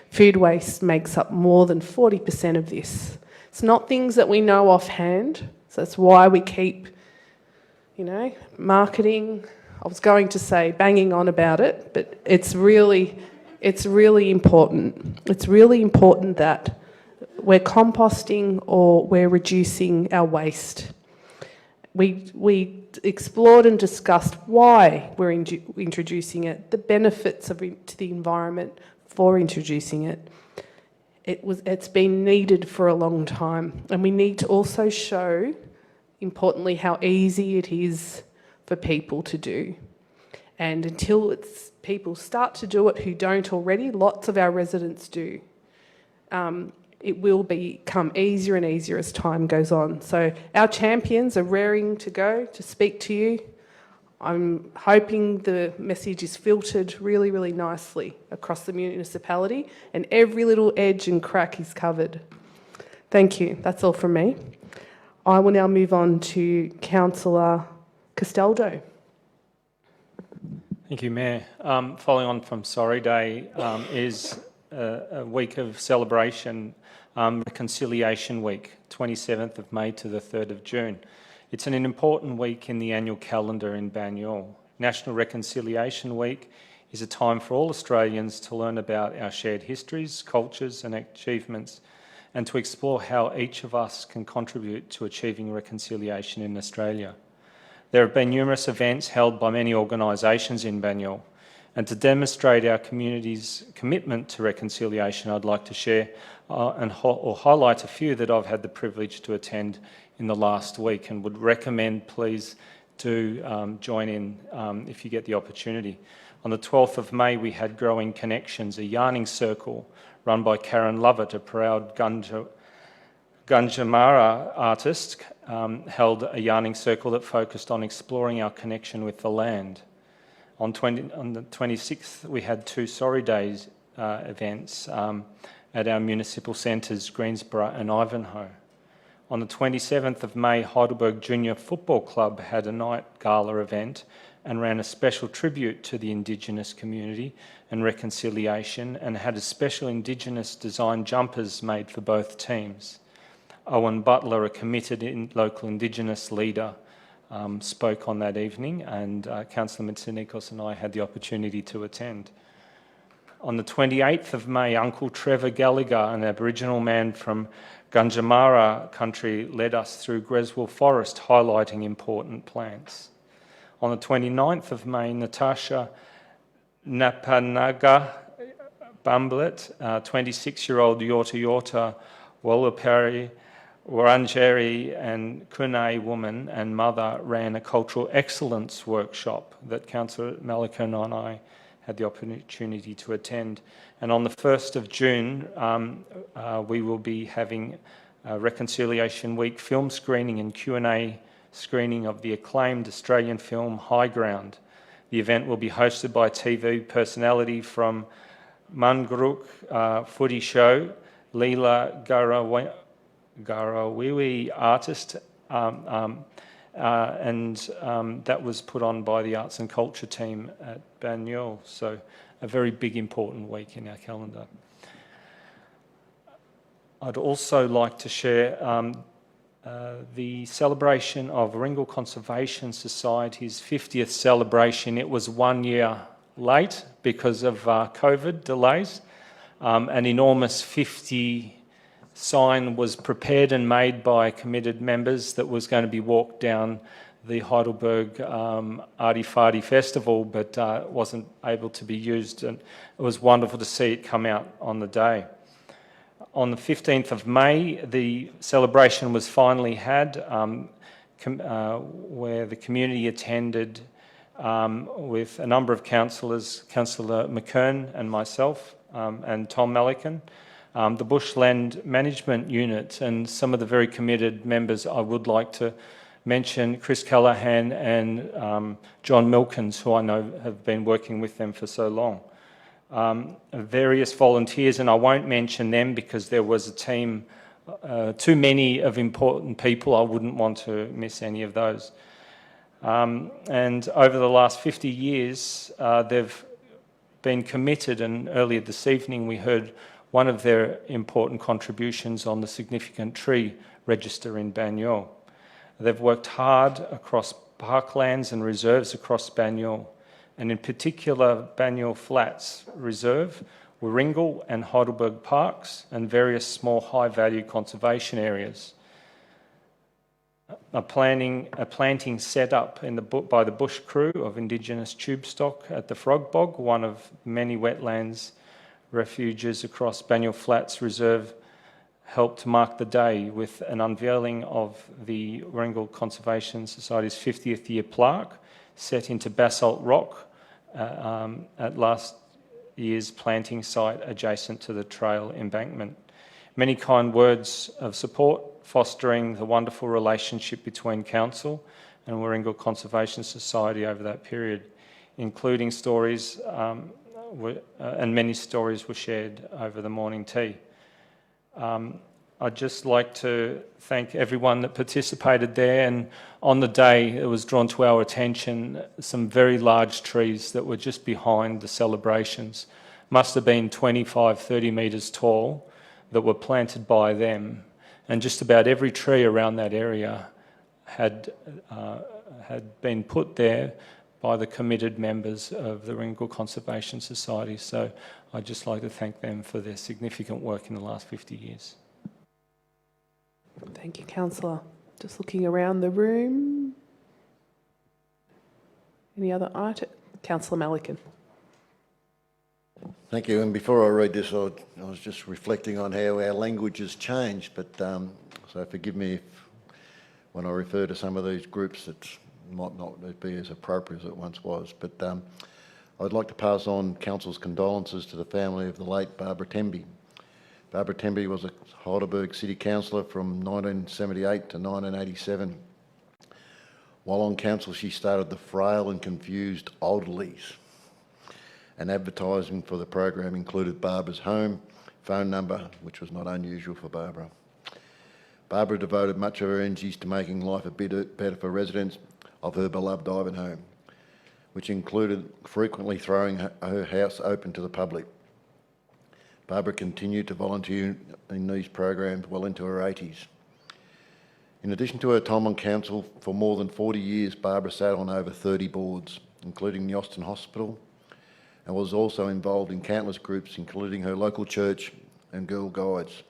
Food waste makes up more than 40% of this. It's not things that we know offhand, so that's why we keep, marketing. I was going to say banging on about it, but it's really important. It's really important that we're composting or we're reducing our waste. We explored and discussed why we're introducing it, the benefits to the environment for introducing it. It's been needed for a long time, and we need to also show, importantly, how easy it is for people to do. And until people start to do it who don't already, lots of our residents do. It will become easier and easier as time goes on. So our champions are raring to go to speak to you. I'm hoping the message is filtered really, really nicely across the municipality and every little edge and crack is covered. Thank you. That's all from me. I will now move on to Councillor Castaldo. Thank you, Mayor. Following on from Sorry Day is a week of celebration, Reconciliation Week, 27th of May to the 3rd of June. It's an important week in the annual calendar in Banyule. National Reconciliation Week is a time for all Australians to learn about our shared histories, cultures and achievements, and to explore how each of us can contribute to achieving reconciliation in Australia. There have been numerous events held by many organisations in Banyule, and to demonstrate our community's commitment to reconciliation, I'd like to share or highlight a few that I've had the privilege to attend in the last week, and would recommend please do join in if you get the opportunity. On the 12th of May, we had Growing Connections, a yarning circle run by Karen Lovett, a proud Gunditjmara artist, held a yarning circle that focused on exploring our connection with the land. On the 26th, we had two Sorry Days events at our municipal centres, Greensborough and Ivanhoe. On the 27th of May, Heidelberg Junior Football Club had a night gala event and ran a special tribute to the Indigenous community and reconciliation, and had a special Indigenous designed jumpers made for both teams. Owen Butler, a committed local Indigenous leader, spoke on that evening, and Councillor Mitsonikos and I had the opportunity to attend. On the 28th of May, Uncle Trevor Gallagher, an Aboriginal man from Gunditjmara country, led us through Greswell Forest, highlighting important plants. On the 29th of May, Natasha Napanaga Bumblet, 26-year-old Yorta Yorta Wallapari Wurundjeri and Kunai woman and mother, ran a cultural excellence workshop that Councillor Malakon and I had the opportunity to attend. And on the 1st of June, we will be having a Reconciliation Week film screening and Q&A screening of the acclaimed Australian film High Ground. The event will be hosted by TV personality from Mangruk Footy Show, Leela Garawiwi artist, and that was put on by the Arts and Culture team at Banyule. So a very big, important week in our calendar. I'd also like to share the celebration of Warringal Conservation Society's 50th celebration. It was 1 year late because of COVID delays. An enormous 50 sign was prepared and made by committed members that was going to be walked down the Heidelberg Arty Farty Festival, but wasn't able to be used, and it was wonderful to see it come out on the day. On the 15th of May, the celebration was finally had, where the community attended with a number of councillors, Councillor McKern and myself, and Tom Melican, the Bushland Management Unit, and some of the very committed members I would like to mention, Chris Callahan and John Milkins, who I know have been working with them for so long. Various volunteers, and I won't mention them because there was a team, too many of important people. I wouldn't want to miss any of those. And over the last 50 years, they've been committed, and earlier this evening we heard one of their important contributions on the significant tree register in Banyule. They've worked hard across parklands and reserves across Banyule, and in particular Banyule Flats Reserve, Warringal and Heidelberg Parks, and various small high-value conservation areas. A planting set up by the Bush Crew of Indigenous tube stock at the Frog Bog, one of many wetlands refuges across Banyule Flats Reserve, helped mark the day with an unveiling of the Warringal Conservation Society's 50th year plaque set into basalt rock at last year's planting site adjacent to the trail embankment. Many kind words of support, fostering the wonderful relationship between Council and Warringal Conservation Society over that period, including stories, and many stories were shared over the morning tea. I'd just like to thank everyone that participated there, and on the day it was drawn to our attention some very large trees that were just behind the celebrations, must have been 25, 30 metres tall, that were planted by them, and just about every tree around that area had been put there by the committed members of the Warringal Conservation Society. So I'd just like to thank them for their significant work in the last 50 years. Thank you, Councillor. Just looking around the room. Any other items? Councillor Melican. Thank you. And before I read this, I was just reflecting on how our language has changed. But so forgive me if, when I refer to some of these groups, it might not be as appropriate as it once was. But I'd like to pass on Council's condolences to the family of the late Barbara Temby. Barbara Temby was a Heidelberg City Councillor from 1978 to 1987. While on council, she started the Frail and Confused Elderlies, and advertising for the program included Barbara's home, phone number, which was not unusual for Barbara. Barbara devoted much of her energies to making life a bit better for residents of her beloved Ivanhoe, which included frequently throwing her house open to the public. Barbara continued to volunteer in these programs well into her 80s. In addition to her time on council, for more than 40 years, Barbara sat on over 30 boards, including the Austin Hospital, and was also involved in countless groups, including her local church and Girl Guides.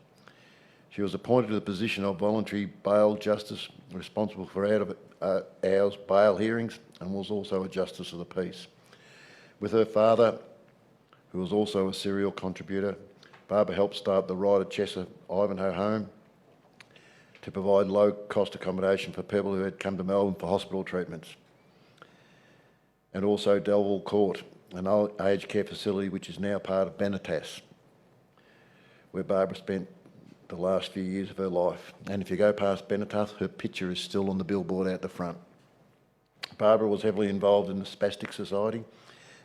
She was appointed to the position of voluntary bail justice, responsible for out-of-hours bail hearings, and was also a justice of the peace. With her father, who was also a serial contributor, Barbara helped start the Ryder Chesser Ivanhoe home to provide low-cost accommodation for people who had come to Melbourne for hospital treatments. And also Delville Court, an old aged care facility which is now part of Benatas, where Barbara spent the last few years of her life. And if you go past Benatas, her picture is still on the billboard out the front. Barbara was heavily involved in the Spastic Society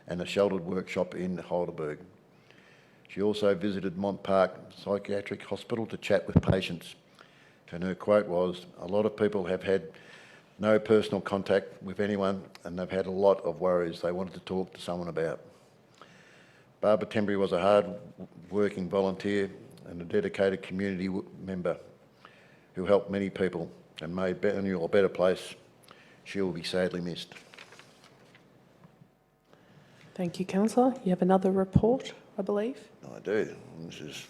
and a sheltered workshop in Heidelberg. She also visited Mont Park Psychiatric Hospital to chat with patients. And her quote was, "A lot of people have had no personal contact with anyone and they've had a lot of worries they wanted to talk to someone about." Barbara Temby was a hard-working volunteer and a dedicated community member who helped many people and made Banyule a better place. She will be sadly missed. Thank you, Councillor. You have another report, I believe. I do. This is...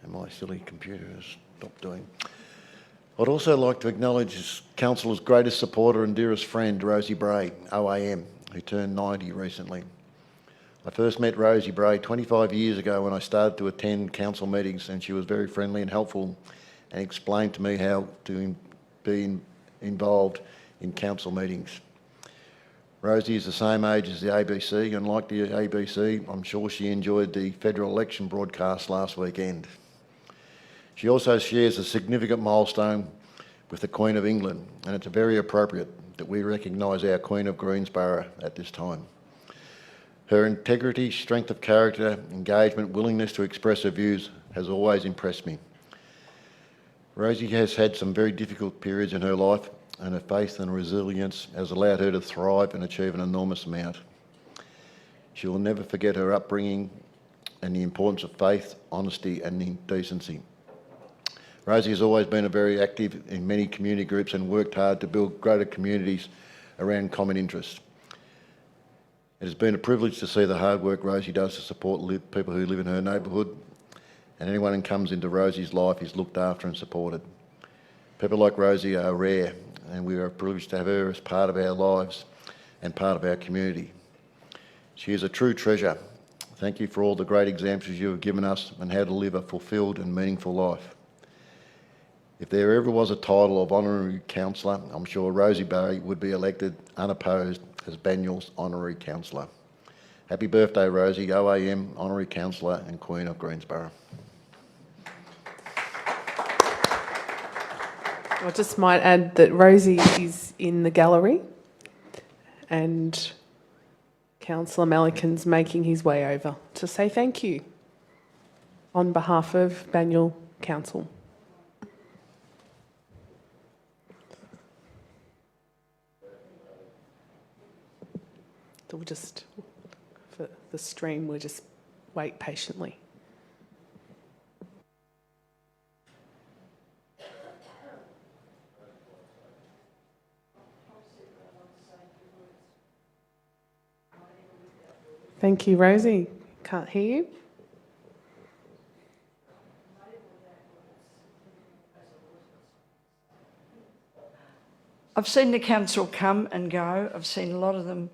And my silly computer has stopped doing. I'd also like to acknowledge Councillor's greatest supporter and dearest friend, Rosie Bray, OAM, who turned 90 recently. I first met Rosie Bray 25 years ago when I started to attend council meetings, and she was very friendly and helpful and explained to me how to be involved in council meetings. Rosie is the same age as the ABC, and like the ABC, I'm sure she enjoyed the federal election broadcast last weekend. She also shares a significant milestone with the Queen of England, and it's very appropriate that we recognise our Queen of Greensborough at this time. Her integrity, strength of character, engagement, willingness to express her views has always impressed me. Rosie has had some very difficult periods in her life, and her faith and resilience has allowed her to thrive and achieve an enormous amount. She will never forget her upbringing and the importance of faith, honesty and decency. Rosie has always been very active in many community groups and worked hard to build greater communities around common interests. It has been a privilege to see the hard work Rosie does to support people who live in her neighbourhood, and anyone who comes into Rosie's life is looked after and supported. People like Rosie are rare, and we are privileged to have her as part of our lives and part of our community. She is a true treasure. Thank you for all the great examples you have given us on how to live a fulfilled and meaningful life. If there ever was a title of Honorary Councillor, I'm sure Rosie Bray would be elected unopposed as Banyul's Honorary Councillor. Happy birthday, Rosie, OAM Honorary Councillor and Queen of Greensborough. I just might add that Rosie is in the gallery and Councillor Melican's making his way over to say thank you on behalf of Banyul Council. So we'll just, for the stream, we'll just wait patiently. Thank you, Rosie. Can't hear you. I've seen the council come and go. I've seen a lot of them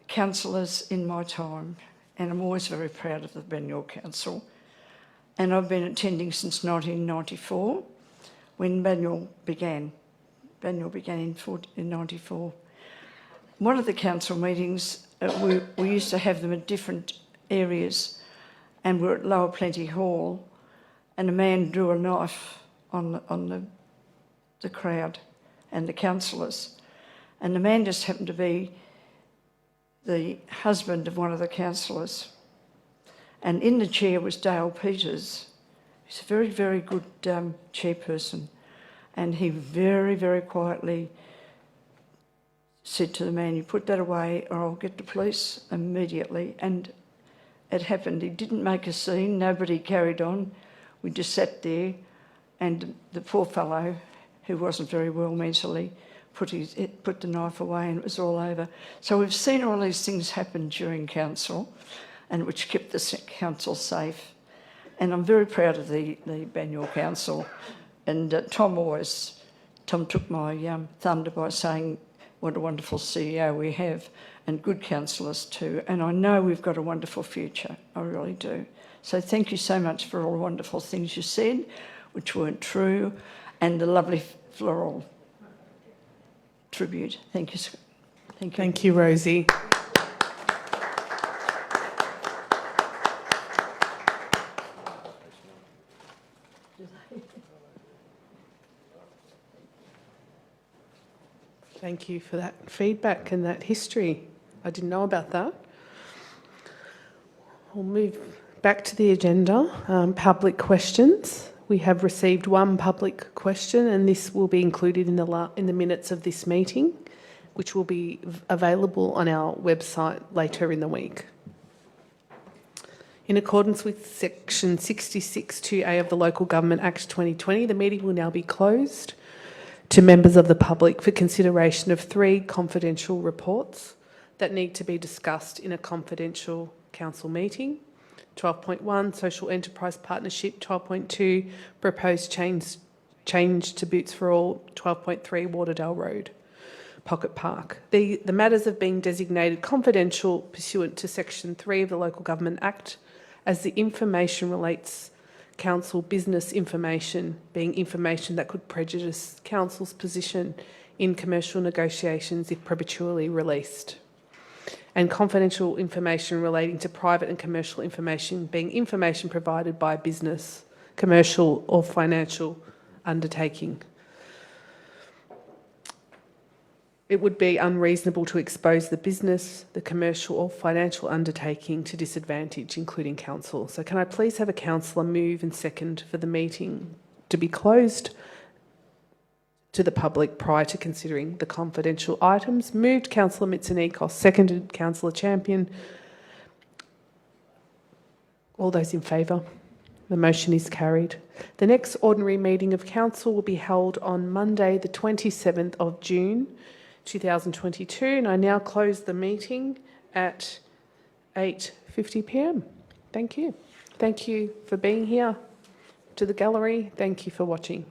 councillors in my time, and I'm always very proud of the Banyul Council. And I've been attending since 1994, when Banyul began. Banyul began in 94. One of the council meetings, we used to have them at different areas, and we're at Lower Plenty Hall, and a man drew a knife on the crowd and the councillors. And the man just happened to be the husband of one of the councillors. And in the chair was Dale Peters. He's a very, very good chairperson. And he very, very quietly said to the man, "You put that away or I'll get the police immediately." And it happened. He didn't make a scene. Nobody carried on. We just sat there, and the poor fellow, who wasn't very well mentally, put the knife away, and it was all over. So we've seen all these things happen during council, and which kept the council safe. And I'm very proud of the Banyul Council. And Tom took my thunder by saying what a wonderful CEO we have, and good councillors too. And I know we've got a wonderful future. I really do. So thank you so much for all the wonderful things you said, which weren't true, and the lovely floral tribute. Thank you. Thank you. Thank you, Rosie. Thank you for that feedback and that history. I didn't know about that. We'll move back to the agenda. Public questions. We have received one public question, and this will be included in the minutes of this meeting, which will be available on our website later in the week. In accordance with Section 66(2)(a) of the Local Government Act 2020, the meeting will now be closed to members of the public for consideration of 3 confidential reports. that need to be discussed in a confidential council meeting. 12.1, social enterprise partnership. 12.2, proposed change to Boots for All. 12.3, Waterdale Road, Pocket Park. The matters have been designated confidential pursuant to Section 3 of the Local Government Act, as the information relates council business information, being information that could prejudice council's position in commercial negotiations if prematurely released, and confidential information relating to private and commercial information, being information provided by a business, commercial or financial undertaking. It would be unreasonable to expose the business, the commercial or financial undertaking to disadvantage, including council. So can I please have a councillor move and second for the meeting to be closed to the public prior to considering the confidential items? Moved Councillor Mitsonikos, seconded Councillor Champion. All those in favour? The motion is carried. The next ordinary meeting of council will be held on Monday, the 27th of June, 2022, and I now close the meeting at 8:50 p.m. Thank you. Thank you for being here. To the gallery, thank you for watching.